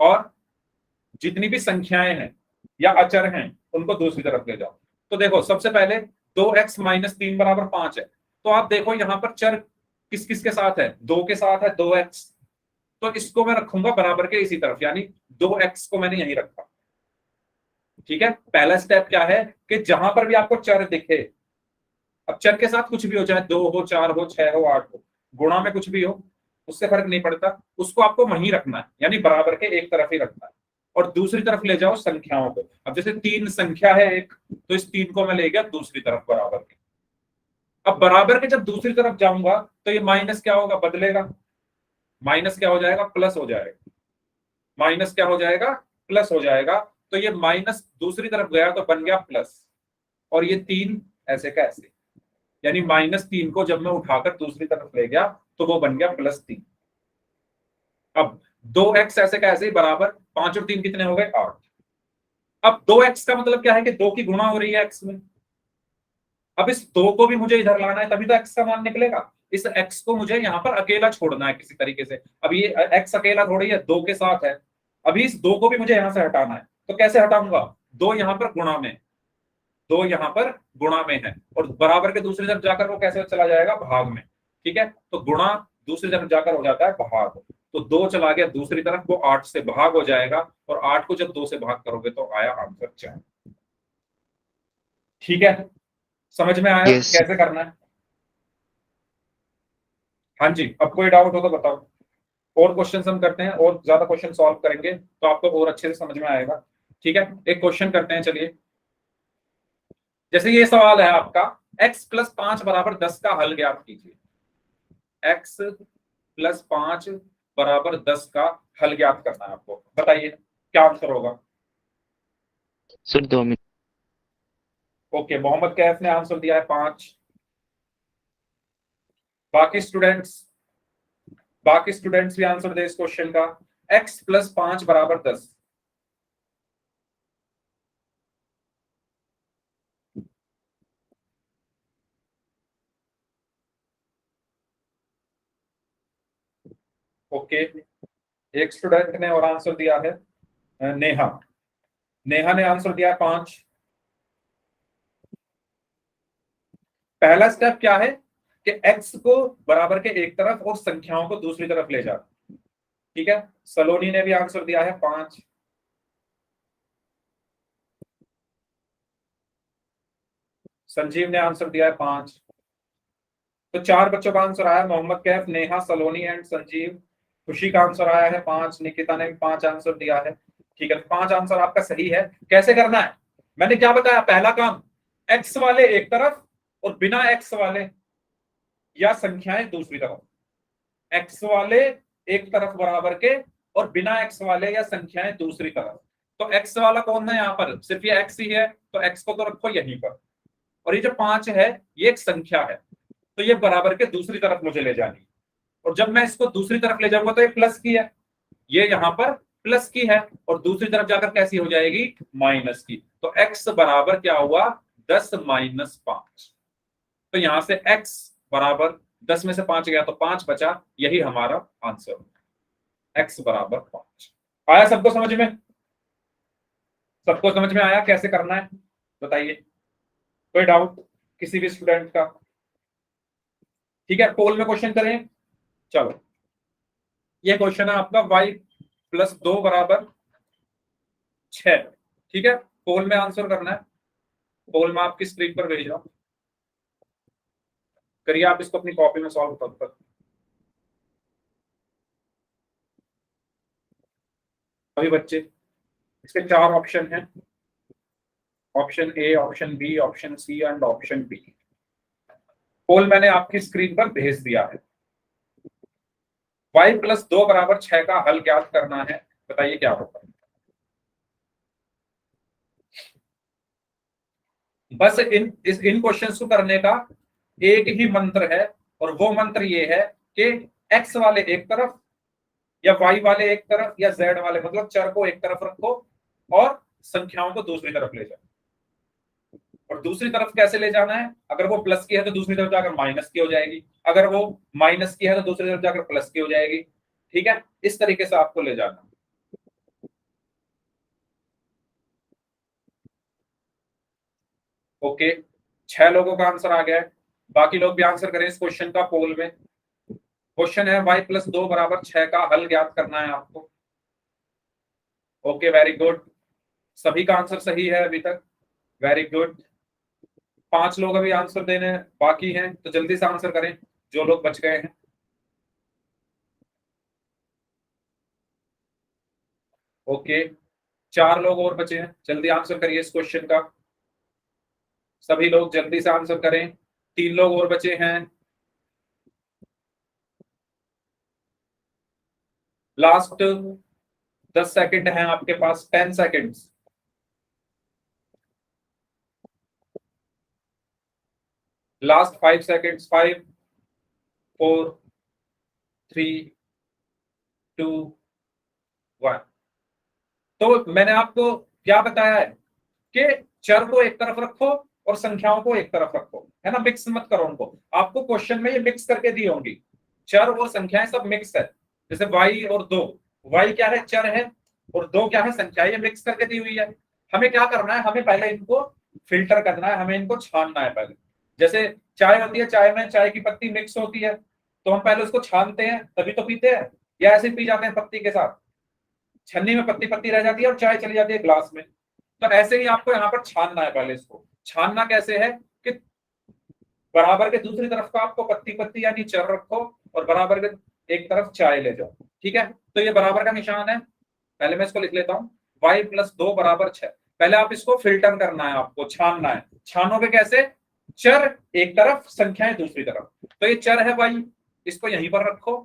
Speaker 1: और जितनी भी संख्याएं हैं या अचर हैं उनको दूसरी तरफ ले जाओ। तो देखो, सबसे पहले 2x - 3 = 5 है, तो आप देखो यहां पर चर किस किस के साथ है? 2 के साथ है 2x, तो इसको मैं रखूंगा बराबर के इसी तरफ, यानी 2x को मैंने यहीं रखा। ठीक है, पहला स्टेप क्या है कि जहां पर भी आपको चर दिखे, अब चर के साथ कुछ भी हो, चाहे 2 हो, 4 हो, 6 हो, 8 हो, गुणा में कुछ भी हो, उससे फर्क नहीं पड़ता, उसको आपको वहीं रखना है, यानी बराबर के एक तरफ ही रखना है। और दूसरी तरफ ले जाओ संख्याओं को। अब जैसे 3 संख्या है एक, तो इस 3 को मैं ले गया दूसरी तरफ बराबर के। अब बराबर के जब दूसरी तरफ जाऊंगा तो ये माइनस क्या होगा? बदलेगा। माइनस क्या हो जाएगा? प्लस हो जाएगा। माइनस क्या हो जाएगा? प्लस हो जाएगा। तो ये माइनस दूसरी तरफ गया तो बन गया प्लस, और ये 3 ऐसे का ऐसे, यानी -3 को जब मैं उठाकर दूसरी तरफ ले गया तो वो बन गया +3। अब 2x ऐसे का ऐसे ही बराबर 5 और 3 कितने हो गए? 8। अब 2x का मतलब क्या है कि 2 की गुणा हो रही है x में। अब इस 2 को भी मुझे इधर लाना है, तभी तो x का मान निकलेगा। इस x को मुझे यहां पर अकेला छोड़ना है किसी तरीके से। अब ये x अकेला थोड़ी है, 2 के साथ है। अभी इस 2 को भी मुझे यहां से हटाना है, तो कैसे हटाऊंगा? 2 यहां पर गुणा में, 2 यहां पर गुणा में है, और बराबर के दूसरी तरफ जाकर वो कैसे चला जाएगा? भाग में। ठीक है, तो गुणा दूसरी तरफ जाकर हो जाता है भाग। तो 2 चला गया दूसरी तरफ, वो 8 से भाग हो जाएगा, और 8 को जब 2 से भाग करोगे तो आया आंसर 4। ठीक है, समझ में आया
Speaker 2: यस
Speaker 1: कैसे करना है? हाँ जी, अब कोई डाउट हो तो बताओ। और क्वेश्चन हम करते हैं, और ज्यादा क्वेश्चन सॉल्व करेंगे तो आपको और अच्छे से समझ में आएगा। ठीक है, एक क्वेश्चन करते हैं, चलिए। जैसे ये सवाल है आपका, x प्लस 5 बराबर 10 का हल ज्ञात कीजिए। x प्लस 5 बराबर 10 का हल ज्ञात करना है आपको, बताइए क्या आंसर होगा।
Speaker 2: सर 2 मिनट।
Speaker 1: ओके, मोहम्मद कैफ ने आंसर दिया है 5। बाकी स्टूडेंट्स बाकी स्टूडेंट्स भी आंसर दे इस क्वेश्चन का। x प्लस 5 बराबर 10। ओके, एक स्टूडेंट ने और आंसर दिया है, नेहा। नेहा ने आंसर दिया है 5। पहला स्टेप क्या है कि x को बराबर के एक तरफ और संख्याओं को दूसरी तरफ ले जा। ठीक है, सलोनी ने भी आंसर दिया है 5। संजीव ने आंसर दिया है 5। तो 4 बच्चों का आंसर आया, मोहम्मद कैफ, नेहा, सलोनी एंड संजीव। खुशी का आंसर आया है 5। निकिता ने भी 5 आंसर दिया है। ठीक है, 5 आंसर आपका सही है। कैसे करना है, मैंने क्या बताया, पहला काम, एक्स वाले एक तरफ और बिना एक्स वाले या संख्याएं दूसरी तरफ। एक्स वाले एक तरफ बराबर के और बिना एक्स वाले या संख्याएं दूसरी तरफ। तो एक्स वाला कौन है यहाँ पर, सिर्फ ये एक्स ही है, तो एक्स को तो रखो यहीं पर। और ये जो 5 है ये एक संख्या है, तो ये बराबर के दूसरी तरफ मुझे ले जानी है। और जब मैं इसको दूसरी तरफ ले जाऊंगा तो ये प्लस की है, ये यहाँ पर प्लस की है, और दूसरी तरफ जाकर कैसी हो जाएगी, माइनस की। तो x बराबर क्या हुआ, 10 माइनस 5। तो यहां से x बराबर 10 में से 5 गया तो 5 बचा, यही हमारा आंसर। x बराबर 5 आया सबको समझ में? सबको समझ में आया कैसे करना है, बताइए। कोई डाउट किसी भी स्टूडेंट का? ठीक है, पोल में क्वेश्चन करें। चलो, ये क्वेश्चन है आपका y प्लस 2 बराबर 6। ठीक है, पोल में आंसर करना है। पोल में आपकी स्क्रीन पर भेज रहा हूं, करिए आप इसको अपनी कॉपी में सॉल्व कर। अभी बच्चे, इसके 4 ऑप्शन हैं, option A, option B, option C and option B. Poll मैंने आपकी स्क्रीन पर भेज दिया है। y प्लस 2 बराबर 6 का हल ज्ञात करना है, बताइए क्या होगा। बस इन क्वेश्चंस को करने का एक ही मंत्र है, और वो मंत्र ये है कि x वाले एक तरफ या y वाले एक तरफ या z वाले, मतलब चर को एक तरफ रखो और संख्याओं को दूसरी तरफ ले जाओ। और दूसरी तरफ कैसे ले जाना है, अगर वो प्लस की है तो दूसरी तरफ जाकर माइनस की हो जाएगी, अगर वो माइनस की है तो दूसरी तरफ जाकर प्लस की हो जाएगी। ठीक है, इस तरीके से आपको ले जाना। ओके, 6 लोगों का आंसर आ गया है, बाकी लोग भी आंसर करें इस क्वेश्चन का पोल में। क्वेश्चन है y प्लस 2 बराबर 6 का हल ज्ञात करना है आपको। ओके, वेरी गुड, सभी का आंसर सही है अभी तक, वेरी गुड। 5 लोग अभी आंसर देने बाकी हैं, तो जल्दी से आंसर करें जो लोग बच गए हैं। ओके, 4 लोग और बचे हैं, जल्दी आंसर करिए इस क्वेश्चन का। सभी लोग जल्दी से आंसर करें, 3 लोग और बचे हैं। लास्ट 10 सेकंड हैं आपके पास, 10 सेकंड्स। Last 5 seconds, 5, 4, 3, 2, 1। तो मैंने आपको क्या बताया है कि चर को एक तरफ रखो और संख्याओं को एक तरफ रखो, है ना, मिक्स मत करो उनको। आपको क्वेश्चन में ये मिक्स करके दी होंगी, चर और संख्याएं सब मिक्स है। जैसे y और 2, y क्या है, चर है, और 2 क्या है, संख्या, ये मिक्स करके दी हुई है। हमें क्या करना है, हमें पहले इनको फिल्टर करना है, हमें इनको छानना है पहले। जैसे चाय होती है, चाय में चाय की पत्ती मिक्स होती है, तो हम पहले उसको छानते हैं तभी तो पीते हैं, या ऐसे ही पी जाते हैं पत्ती के साथ, छन्नी में पत्ती पत्ती रह जाती है और चाय चली जाती है ग्लास में। तो ऐसे ही आपको यहाँ पर छानना है। पहले इसको छानना कैसे है कि बराबर के दूसरी तरफ का आपको पत्ती पत्ती यानी चर रखो और बराबर के एक तरफ चाय ले जाओ। ठीक है, तो ये बराबर का निशान है, पहले मैं इसको लिख लेता हूं, y प्लस 2 बराबर 6। पहले आप इसको फिल्टर करना है, आपको छानना है। छानोगे कैसे? चर एक तरफ, संख्याएं दूसरी तरफ। तो ये चर है भाई, इसको यहीं पर रखो,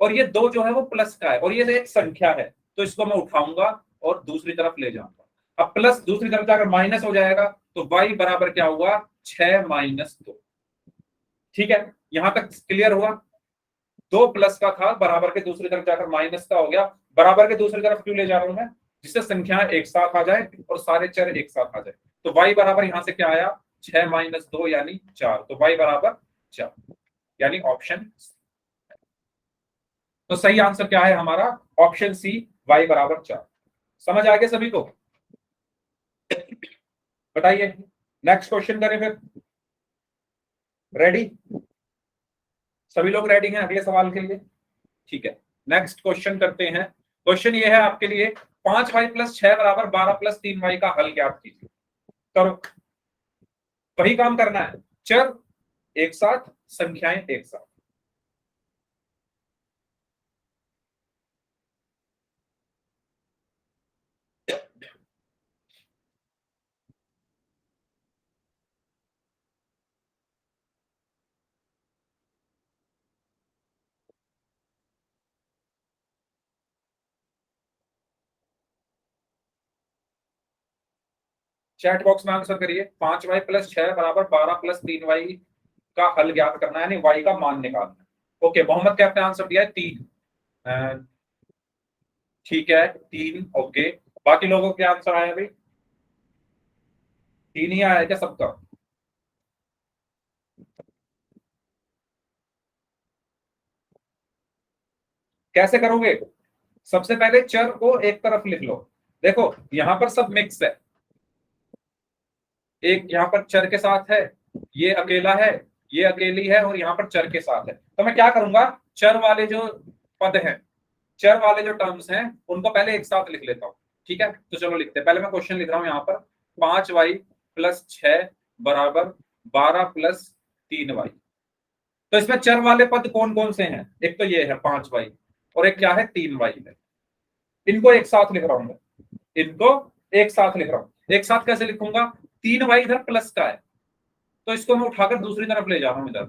Speaker 1: और ये 2 जो है वो प्लस का है, और ये एक संख्या है, तो इसको मैं उठाऊंगा और दूसरी तरफ ले जाऊंगा। अब प्लस दूसरी तरफ जाकर माइनस हो जाएगा, तो y बराबर क्या हुआ? 6 माइनस 2। ठीक है, यहां तक क्लियर हुआ? 2 प्लस का था, बराबर के दूसरी तरफ जाकर माइनस का हो गया। बराबर के दूसरी तरफ क्यों ले जा रहा हूं मैं? जिससे संख्याएं एक साथ आ जाए और सारे चर एक साथ आ जाए। तो y बराबर यहां से क्या आया? 6 माइनस 2 यानी 4। तो y बराबर 4, यानी ऑप्शन। तो सही आंसर क्या है हमारा? ऑप्शन सी, y बराबर 4। समझ आ गया सभी को? बताइए, नेक्स्ट क्वेश्चन करें फिर। रेडी? सभी लोग रेडी हैं अगले सवाल के लिए? ठीक है, नेक्स्ट क्वेश्चन करते हैं। क्वेश्चन ये है आपके लिए, 5y प्लस 6 बराबर 12 प्लस 3y का हल ज्ञात कीजिए। करो, वही काम करना है, चर एक साथ, संख्याएं एक साथ। चैट बॉक्स में आंसर करिए। 5y प्लस 6 बराबर 12 प्लस 3y का हल ज्ञात करना है, यानी y का मान निकालना है। ओके, मोहम्मद क्या आपने आंसर दिया है? 3। ठीक है, 3। ओके, बाकी लोगों को क्या आंसर आया भाई? 3 ही आया है क्या सबका? कैसे करोगे? सबसे पहले चर को एक तरफ लिख लो। देखो यहां पर सब मिक्स है, एक यहाँ पर चर के साथ है, ये अकेला है, ये अकेली है, और यहाँ पर चर के साथ है। तो मैं क्या करूंगा, चर वाले जो पद हैं, चर वाले जो टर्म्स हैं, उनको पहले एक साथ लिख लेता हूँ। ठीक है, तो चलो लिखते हैं। पहले मैं क्वेश्चन लिख रहा हूँ यहाँ पर, 5y प्लस 6 बराबर 12 प्लस 3y। तो इसमें चर वाले पद कौन कौन से हैं? एक तो ये है 5y, और एक क्या है? 3y है। इनको एक साथ लिख रहा हूं मैं, इनको एक साथ लिख रहा हूं। एक साथ कैसे लिखूंगा? 3y इधर प्लस का है, तो इसको मैं उठाकर दूसरी तरफ ले जा रहा हूं इधर।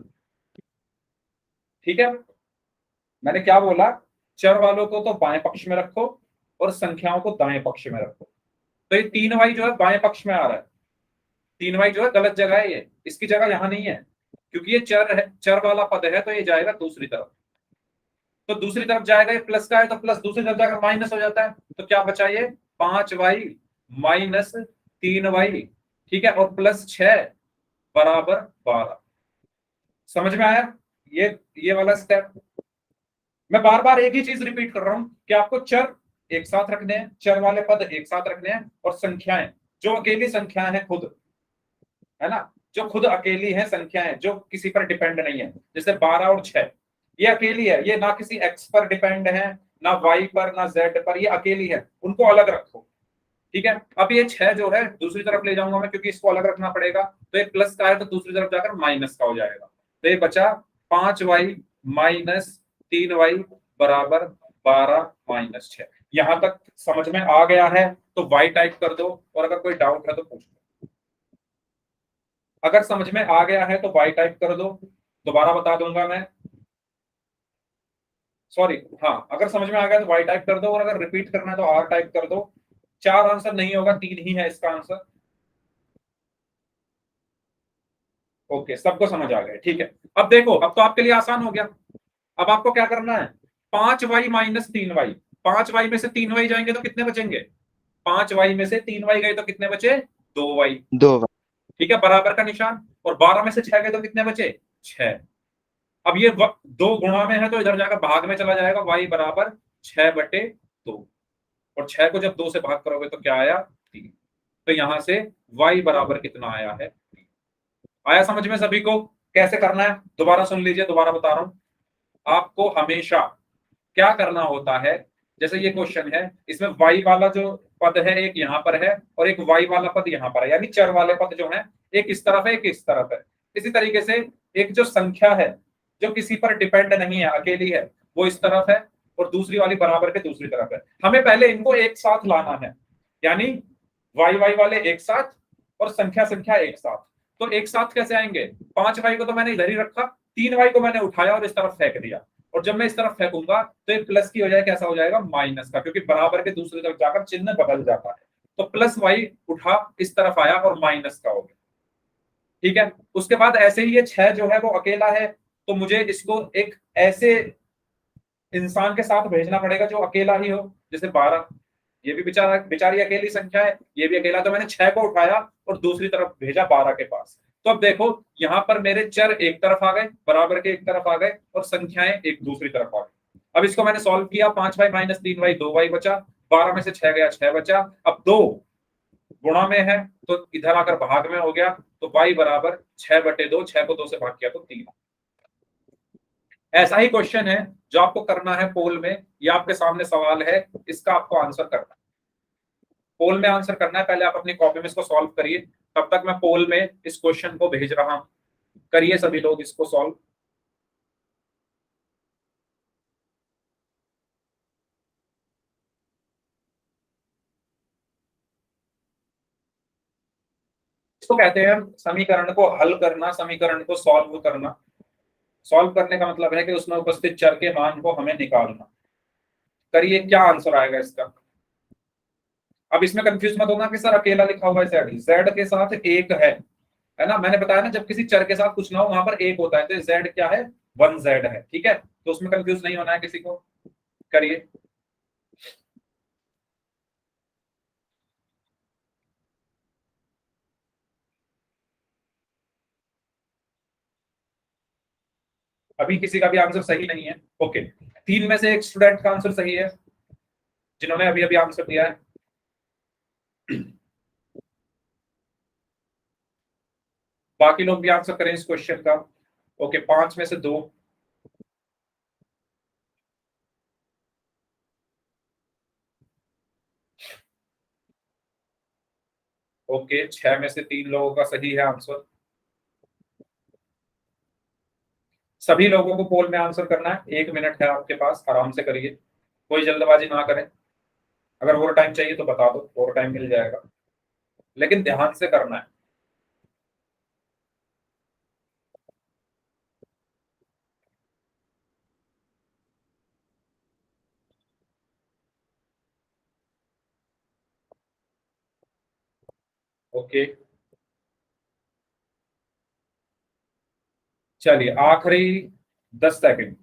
Speaker 1: ठीक है, मैंने क्या बोला? चर वालों को तो बाएं पक्ष में रखो और संख्याओं को दाएं पक्ष में रखो। तो ये 3y जो है बाएं पक्ष में आ रहा है, 3y जो है गलत जगह है, ये इसकी जगह यहां नहीं है, क्योंकि ये चर है, चर वाला पद है, तो ये जाएगा दूसरी तरफ। तो दूसरी तरफ जाएगा, ये प्लस का है तो प्लस दूसरी तरफ जाकर माइनस हो जाता है। तो क्या बचा ये? 5y minus 3y। ठीक है, और प्लस 6 बराबर 12। समझ में आया ये वाला स्टेप? मैं बार बार एक ही चीज रिपीट कर रहा हूं कि आपको चर एक साथ रखने हैं, चर वाले पद एक साथ रखने हैं, और संख्याएं जो अकेली संख्याएं हैं खुद, है ना, जो खुद अकेली है संख्याएं, जो किसी पर डिपेंड नहीं है, जैसे 12 और 6, ये अकेली है, ये ना किसी एक्स पर डिपेंड है, ना वाई पर, ना जेड पर, ये अकेली है, उनको अलग रखो। ठीक है, अब ये 6 जो है दूसरी तरफ ले जाऊंगा मैं, क्योंकि इसको अलग रखना पड़ेगा। तो ये प्लस का है तो दूसरी तरफ जाकर माइनस का हो जाएगा। तो ये बचा 5y माइनस 3y बराबर 12 माइनस 6। यहां तक समझ में आ गया है तो y टाइप कर दो, और अगर कोई डाउट है तो पूछ लो। अगर समझ में आ गया है तो y टाइप कर दो, दोबारा बता दूंगा मैं। सॉरी, हाँ, अगर समझ में आ गया तो y टाइप कर दो, और अगर रिपीट करना है तो r टाइप कर दो। 4 आंसर नहीं होगा, 3 ही है इसका आंसर। ओके, सबको समझ आ गया? ठीक है, अब देखो, अब तो आपके लिए आसान हो गया। अब आपको क्या करना है? 5y माइनस 3y, 5y में से 3y जाएंगे तो कितने बचेंगे? 5y में से 3y गए तो कितने बचे? 2y।
Speaker 2: 2।
Speaker 1: ठीक है, बराबर का निशान। और 12 में से 6 गए तो कितने बचे? 6। अब ये 2 गुणा में है तो इधर जाकर भाग में चला जाएगा, y बराबर 6/2। और 6 को जब 2 से भाग करोगे तो क्या आया? 3। तो यहां से y बराबर कितना आया है? 3। आया समझ में सभी को? कैसे करना है दोबारा सुन लीजिए, दोबारा बता रहा हूं। आपको हमेशा क्या करना होता है, जैसे ये क्वेश्चन है, इसमें y वाला जो पद है एक यहाँ पर है, और एक y वाला पद यहाँ पर है, यानी चर वाले पद जो है एक इस तरफ है, एक इस तरफ है। इसी तरीके से एक जो संख्या है जो किसी पर डिपेंड नहीं है, अकेली है, वो इस तरफ है, और दूसरी वाली बराबर के दूसरी तरफ है। हमें पहले इनको एक साथ लाना है, यानी वाई वाई वाले एक साथ और संख्या संख्या एक साथ। तो एक साथ कैसे आएंगे? 5y को तो मैंने इधर ही रखा, 3y को मैंने उठाया और इस तरफ फेंक दिया, और जब मैं इस तरफ फेंकूंगा तो ये प्लस की बजाय कैसा हो जाएगा? माइनस का, क्योंकि बराबर के दूसरी तरफ जाकर चिन्ह बदल जाता है। तो प्लस वाई उठा, इस तरफ आया और माइनस का हो गया। ठीक है, उसके बाद ऐसे ही ये 6 जो है वो अकेला है, तो मुझे इसको एक ऐसे इंसान के साथ भेजना पड़ेगा जो अकेला ही हो, जैसे 12। ये भी बेचारा बेचारी अकेली संख्या है, ये भी अकेला, तो मैंने 6 को उठाया और दूसरी तरफ भेजा 12 के पास। तो अब देखो यहां पर मेरे चर एक तरफ आ गए, बराबर के एक तरफ आ गए, और संख्याएं एक दूसरी तरफ आ गई। अब इसको मैंने सॉल्व किया, 5y माइनस 3y 2y बचा, 12 में से 6 गया 6 बचा। अब 2 गुणा में है तो इधर आकर भाग में हो गया, तो y बराबर 6/2, 6 को 2 से भाग किया तो 3। ऐसा ही क्वेश्चन है जो आपको करना है पोल में, या आपके सामने सवाल है, इसका आपको आंसर करना है। पोल में आंसर करना है, पहले आप अपनी कॉपी में इसको सॉल्व करिए, तब तक मैं पोल में इस क्वेश्चन को भेज रहा हूं। करिए सभी लोग इसको सॉल्व। इसको कहते हैं समीकरण को हल करना, समीकरण को सॉल्व करना। सॉल्व करने का मतलब है कि उसमें उपस्थित चर के मान को हमें निकालना। करिए, क्या आंसर आएगा इसका? अब इसमें कंफ्यूज मत होना कि सर अकेला लिखा हुआ है जेड, जेड के साथ एक है ना। मैंने बताया ना, जब किसी चर के साथ कुछ ना हो वहां पर एक होता है, तो जेड क्या है? 1z है। ठीक है, तो उसमें कंफ्यूज नहीं होना है किसी को। करिए। अभी किसी का भी आंसर सही नहीं है। ओके, 3 में से एक स्टूडेंट का आंसर सही है जिन्होंने अभी अभी आंसर दिया है। बाकी लोग भी आंसर करें इस क्वेश्चन का। ओके, 5 में से 2। ओके, 6 में से 3 लोगों का सही है आंसर। सभी लोगों को पोल में आंसर करना है, 1 मिनट है आपके पास, आराम से करिए, कोई जल्दबाजी ना करें। अगर और टाइम चाहिए तो बता दो, और टाइम मिल जाएगा, लेकिन ध्यान से करना है। ओके, चलिए आखिरी 10 सेकंड।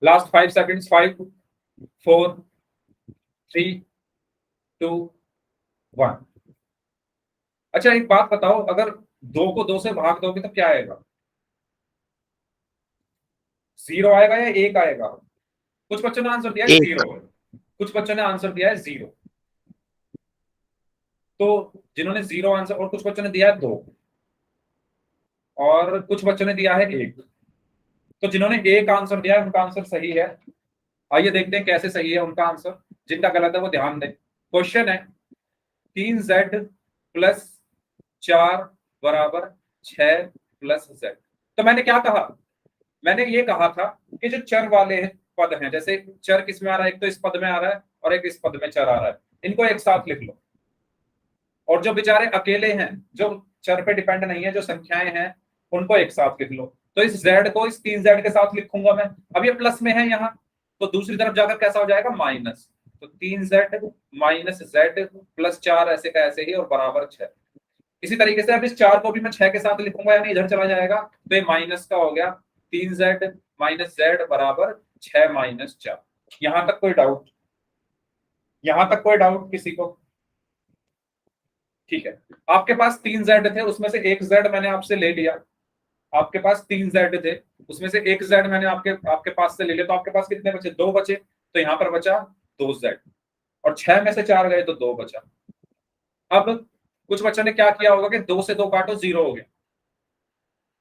Speaker 1: Last 5 seconds. 5, 4, 3, 2, 1। अच्छा एक बात बताओ, अगर 2 को 2 से भाग दोगे तो क्या आएगा? 0 आएगा या 1 आएगा? कुछ बच्चों ने आंसर दिया है
Speaker 2: एक
Speaker 1: 0, कुछ बच्चों ने आंसर दिया है 0। तो जिन्होंने 0 आंसर, और कुछ बच्चों ने दिया है 2, और कुछ बच्चों ने दिया है 1। तो जिन्होंने 1 आंसर दिया है उनका आंसर सही है। आइए देखते हैं कैसे सही है उनका आंसर। जिनका गलत है वो ध्यान दें। क्वेश्चन है 3z+4 बराबर 6+z। तो मैंने क्या कहा? मैंने ये कहा था कि जो चर वाले पद हैं, जैसे चर किस में आ रहा है, एक तो इस पद में आ रहा है और एक इस पद में चर आ रहा है, इनको एक साथ लिख लो। और जो बेचारे अकेले हैं, जो चर पे डिपेंड नहीं है, जो संख्याएं हैं, उनको एक साथ लिख लो। तो इस z को इस 3z के साथ लिखूंगा मैं। अब ये प्लस में है यहाँ, तो दूसरी तरफ जाकर कैसा हो जाएगा? माइनस। तो 3z माइनस z प्लस 4 ऐसे का ऐसे ही, और बराबर 6। इसी तरीके से अब इस 4 को भी मैं 6 के साथ लिखूंगा, यानी इधर चला जाएगा, तो ये माइनस का हो गया। 3z माइनस z बराबर 6 माइनस 4। यहां तक कोई डाउट? यहां तक कोई डाउट किसी को? ठीक है, आपके पास 3z थे, उसमें से एक z मैंने आपसे ले लिया। आपके पास 3z थे, उसमें से एक z मैंने आपके आपके पास से ले लिया, तो आपके पास कितने बचे? 2 बचे। तो यहाँ पर बचा 2z, और 6 में से 4 गए तो 2 बचा। अब कुछ बच्चों ने क्या किया होगा कि 2 से 2 काटो 0 हो गया।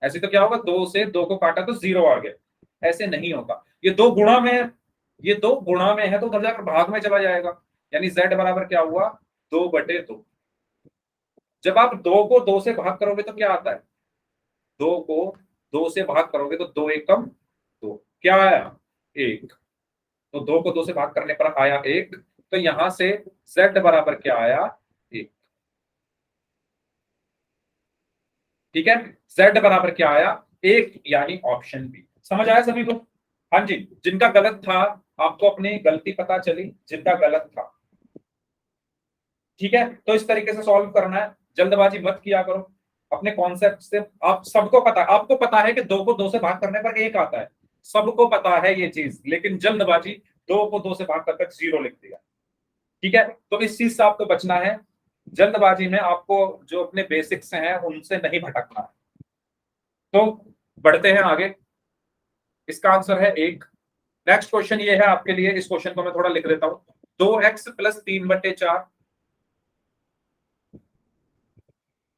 Speaker 1: ऐसे तो क्या होगा? 2 से 2 को काटा तो 0 आ गया। ऐसे नहीं होगा, ये 2 गुणा में है, ये 2 गुणा में है, तो उधर जाकर भाग में चला जाएगा, यानी z बराबर क्या हुआ? 2/2। जब आप 2 को 2 से भाग करोगे तो क्या आता है? 2 को 2 से भाग करोगे तो 2 एकम 2, क्या आया? 1। तो 2 को 2 से भाग करने पर आया 1, तो यहां से z बराबर क्या आया 1। ठीक है, z बराबर क्या आया 1, यानी ऑप्शन बी। समझ आया सभी को? हाँ जी, जिनका गलत था आपको अपनी गलती पता चली, जिनका गलत था। ठीक है, तो इस तरीके से सॉल्व करना है, जल्दबाजी मत किया करो। अपने कॉन्सेप्ट से आप सबको पता है, आपको पता है कि 2 को 2 से भाग करने पर 1 आता है, सबको पता है ये चीज, लेकिन जल्दबाजी 2 को 2 से भाग करके 0 लिख दिया। ठीक है, तो इस चीज से आपको बचना है। जल्दबाजी में आपको जो अपने बेसिक्स हैं उनसे नहीं भटकना है। तो बढ़ते हैं आगे, इसका आंसर है 1। नेक्स्ट क्वेश्चन ये है आपके लिए, इस क्वेश्चन को मैं थोड़ा लिख देता हूं। 2x प्लस 3/4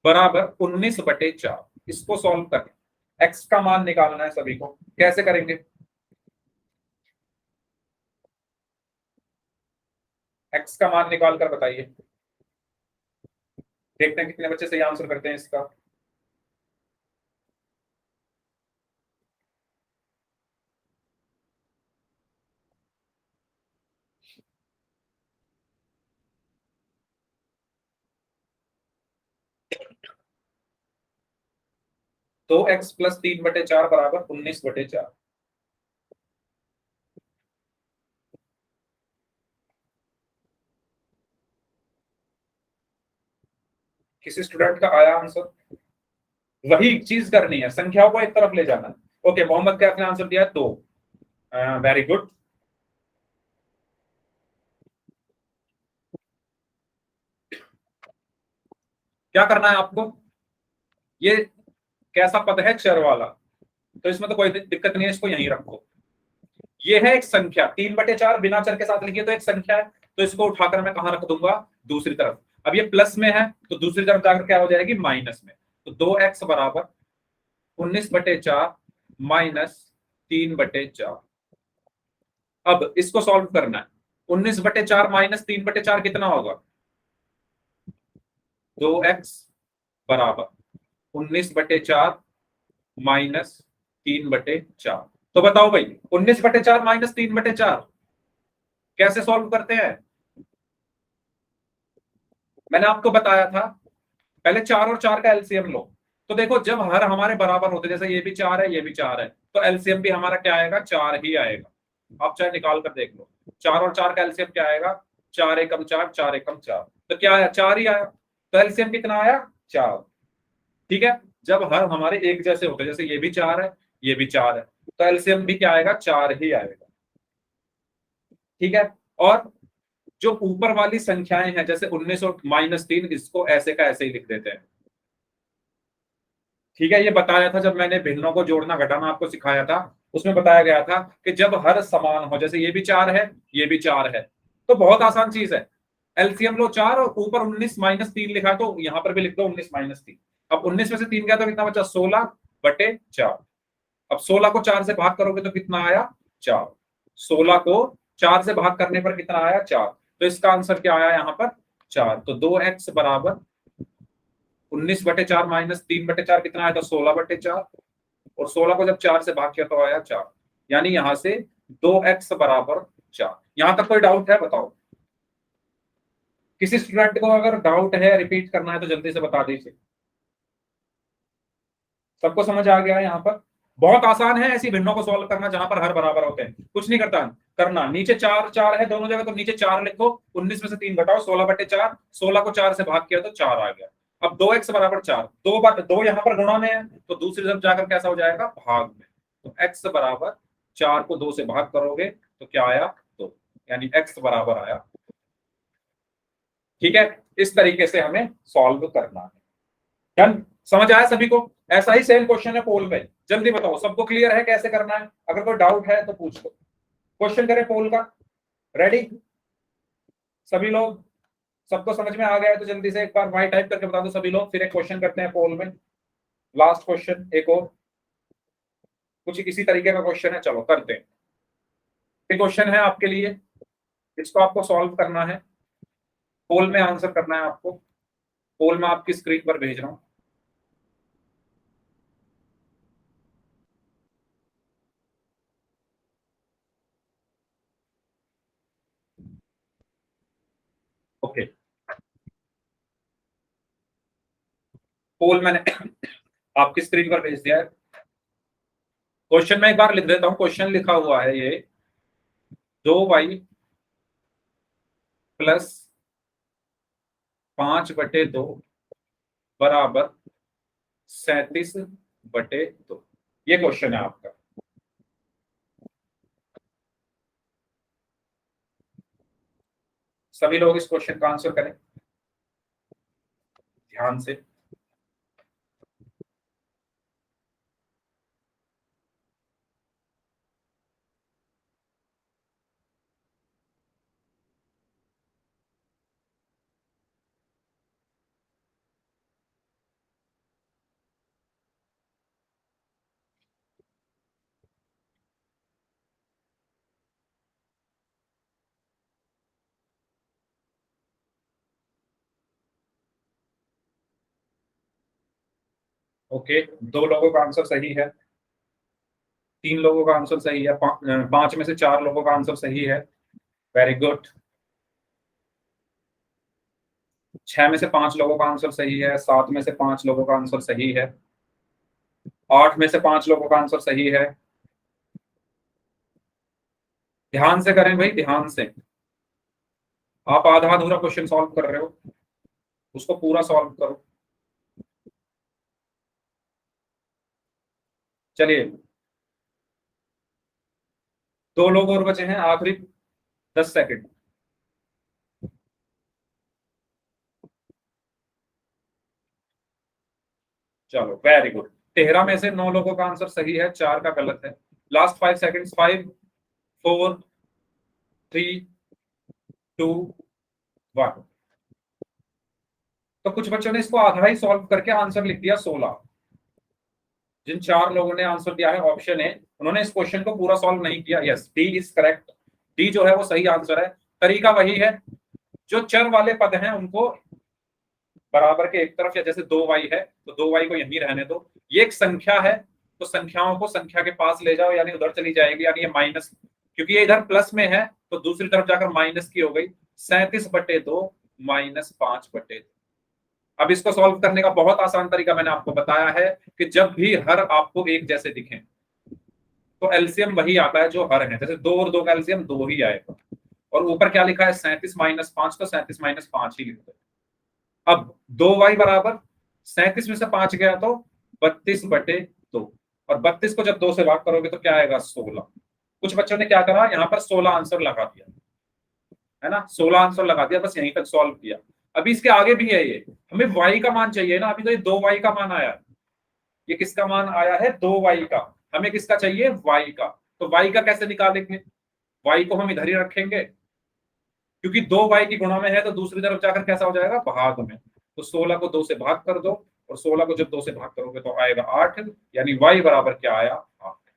Speaker 1: बराबर 19/4। इसको सॉल्व करना, x का मान निकालना है सभी को। कैसे करेंगे? x का मान निकाल कर बताइए, देखते हैं कितने बच्चे सही आंसर करते हैं इसका। तो x प्लस 3/4 बराबर 19/4। किसी स्टूडेंट का आया आंसर? वही चीज करनी है, संख्याओं को एक तरफ ले जाना है। ओके, मोहम्मद कैफ ने आंसर दिया है 2। Very good. क्या करना है आपको? ये कैसा पद है? चर वाला, तो इसमें तो कोई दिक्कत नहीं है, इसको यहीं रखो। ये है एक संख्या, 3/4 बिना चर के साथ लिखिए तो एक संख्या है, तो इसको उठाकर मैं कहां रख दूंगा? दूसरी तरफ। अब ये प्लस में है तो दूसरी तरफ जाकर क्या हो जाएगी? माइनस में। तो 2x बराबर 19/4 माइनस 3/4। अब इसको सॉल्व करना है। 19/4 माइनस 3/4 कितना होगा? 2x बराबर 19/4 माइनस 3/4। तो बताओ भाई, 19/4 माइनस 3/4 कैसे सॉल्व करते हैं? मैंने आपको बताया था, पहले 4 और 4 का एलसीएम लो। तो देखो, जब हर हमारे बराबर होते, जैसे ये भी 4 है, ये भी 4 है, तो एलसीएम भी हमारा क्या आएगा? 4 ही आएगा। आप चाहे निकाल कर देख लो, 4 और 4 का एलसीएम क्या आएगा? 4 एकम 4, 4 एकम 4। तो क्या आया? 4 ही आया। तो एलसीएम कितना आया? 4। ठीक है, जब हर हमारे एक जैसे होते, जैसे ये भी 4 है, ये भी 4 है, तो एलसीएम भी क्या आएगा? 4 ही आएगा। ठीक है, और जो ऊपर वाली संख्याएं हैं, जैसे 19 और -3, इसको ऐसे का ऐसे ही लिख देते हैं। ठीक है, ये बताया था जब मैंने भिन्नों को जोड़ना घटाना आपको सिखाया था, उसमें बताया गया था कि जब हर समान हो, जैसे ये भी 4 है, ये भी 4 है, तो बहुत आसान चीज है। एलसीएम लो 4 और ऊपर 19-3 लिखा, तो यहां पर भी लिख दो 19-3। अब 19 में से 3 गया तो कितना बचा? 16/4। अब 16 को 4 से भाग करोगे तो कितना आया? 4। 16 को 4 से भाग करने पर कितना आया? 4। तो इसका आंसर क्या आया यहाँ पर? 4। तो 2x बराबर 19/4 माइनस 3/4 कितना आया था? 16/4। और 16 को जब 4 से भाग किया तो आया 4, यानी यहां से 2x बराबर 4। यहां तक कोई डाउट है? बताओ। किसी स्टूडेंट को अगर डाउट है, रिपीट करना है, तो जल्दी से बता दीजिए। सबको समझ आ गया है यहाँ पर? बहुत आसान है ऐसी भिन्नों को सॉल्व करना जहां पर हर बराबर होते हैं। कुछ नहीं करता करना, नीचे 4 4 है दोनों जगह, तो नीचे 4 लिखो, 19 में से 3 घटाओ, 16/4। 16 को 4 से भाग किया तो 4 आ गया। अब 2x बराबर 4, 2 यहाँ पर गुणा में है, तो दूसरी तरफ जाकर कैसा हो जाएगा? भाग में। तो x बराबर 4 को 2 से भाग करोगे तो क्या आया? 2, यानी x बराबर आया। ठीक है, इस तरीके से हमें सॉल्व करना है। डन? समझ आया सभी को? ऐसा ही सेम क्वेश्चन है पोल में। जल्दी बताओ, सबको क्लियर है कैसे करना है? अगर कोई डाउट है तो पूछ लो। क्वेश्चन करें पोल का। रेडी सभी लोग? सबको समझ में आ गया है तो जल्दी से एक बार वाई टाइप करके बता दो सभी लोग, फिर एक क्वेश्चन करते हैं पोल में। लास्ट क्वेश्चन, एक और कुछ इसी तरीके का क्वेश्चन है, चलो करते हैं। क्वेश्चन है आपके लिए, इसको आपको सॉल्व करना है, पोल में आंसर करना है आपको। पोल में आपकी स्क्रीन पर भेज रहा हूं। पोल मैंने आपकी स्क्रीन पर भेज दिया है। क्वेश्चन में एक बार लिख देता हूं। क्वेश्चन लिखा हुआ है ये 2y प्लस 5/2 बराबर 37/2। ये क्वेश्चन है आपका। सभी लोग इस क्वेश्चन का आंसर करें ध्यान से। ओके, 2 लोगों का आंसर सही है, 3 लोगों का आंसर सही है, 5 में से 4 लोगों का आंसर सही है। Very good. 6 में से 5 लोगों का आंसर सही है, 7 में से 5 लोगों का आंसर सही है, 8 में से 5 लोगों का आंसर सही है। ध्यान से करें भाई, ध्यान से। आप आधा अधूरा क्वेश्चन सॉल्व कर रहे हो, उसको पूरा सॉल्व करो। चलिए, 2 लोग और बचे हैं, आखिरी 10 सेकंड। चलो वेरी गुड। 13 में से 9 लोगों का आंसर सही है, 4 का गलत है। Last 5 seconds. 5 4 3 2 1। तो कुछ बच्चों ने इसको आधा ही सॉल्व करके आंसर लिख दिया 16। जिन 4 लोगों ने आंसर दिया है ऑप्शन ए, उन्होंने इस क्वेश्चन को पूरा सॉल्व नहीं किया। Yes, D is correct. D जो है वो सही आंसर है। तरीका वही है, जो चर वाले पद हैं उनको बराबर के एक तरफ, या जैसे 2y है तो 2y को यहीं रहने दो। ये एक संख्या है तो संख्याओं को संख्या के पास ले जाओ, यानी उधर चली जाएगी, यानी ये माइनस, क्योंकि ये इधर प्लस में है तो दूसरी तरफ जाकर माइनस की हो गई। 37/2 माइनस 5/2। अब इसको सॉल्व करने का बहुत आसान तरीका मैंने आपको बताया है कि जब भी हर आपको एक जैसे दिखें तो एलसीएम वही आता है जो हर है। जैसे 2 और 2 का एलसीएम 2 ही आएगा। और ऊपर क्या लिखा है, 37 - 5, तो 37 - 5 ही लिखते हैं। अब 2y बराबर 37 में से 5 गया तो 32/2, और 32 को जब 2 से भाग करोगे तो क्या आएगा, 16। कुछ बच्चों ने क्या करा, यहाँ पर 16 आंसर लगा दिया, है ना, 16 आंसर लगा दिया, बस यहीं तक सॉल्व किया। अभी इसके आगे भी है, ये हमें y का मान चाहिए ना। अभी तो ये 2y का मान आया, ये किसका मान आया है, 2y का। हमें किसका चाहिए, y का। तो y का कैसे निकालेंगे, y को हम इधर ही रखेंगे, क्योंकि 2y की गुणा में है तो दूसरी तरफ जाकर कैसा हो जाएगा, भाग में। तो 16 को 2 से भाग कर दो, और 16 को जब 2 से भाग करोगे तो आएगा 8, यानी y बराबर क्या आया, 8।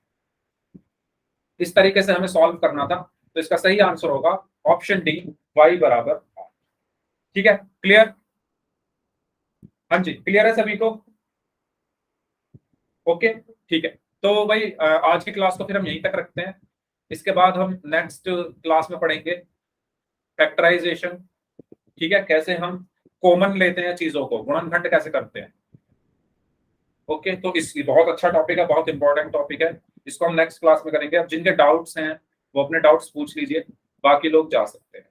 Speaker 1: इस तरीके से हमें सॉल्व करना था, तो इसका सही आंसर होगा ऑप्शन डी, y बराबर 8। ठीक है, क्लियर। हाँ जी, क्लियर है सभी को। ओके, ठीक है। तो भाई आज की क्लास को फिर हम यहीं तक रखते हैं। इसके बाद हम नेक्स्ट क्लास में पढ़ेंगे फैक्टराइजेशन। ठीक है, कैसे हम कॉमन लेते हैं चीजों को, गुणनखंड कैसे करते हैं। ओके, तो इस बहुत अच्छा टॉपिक है, बहुत इंपॉर्टेंट टॉपिक है। इसको हम नेक्स्ट क्लास में करेंगे। अब जिनके डाउट्स हैं वो अपने डाउट्स पूछ लीजिए, बाकी लोग जा सकते हैं।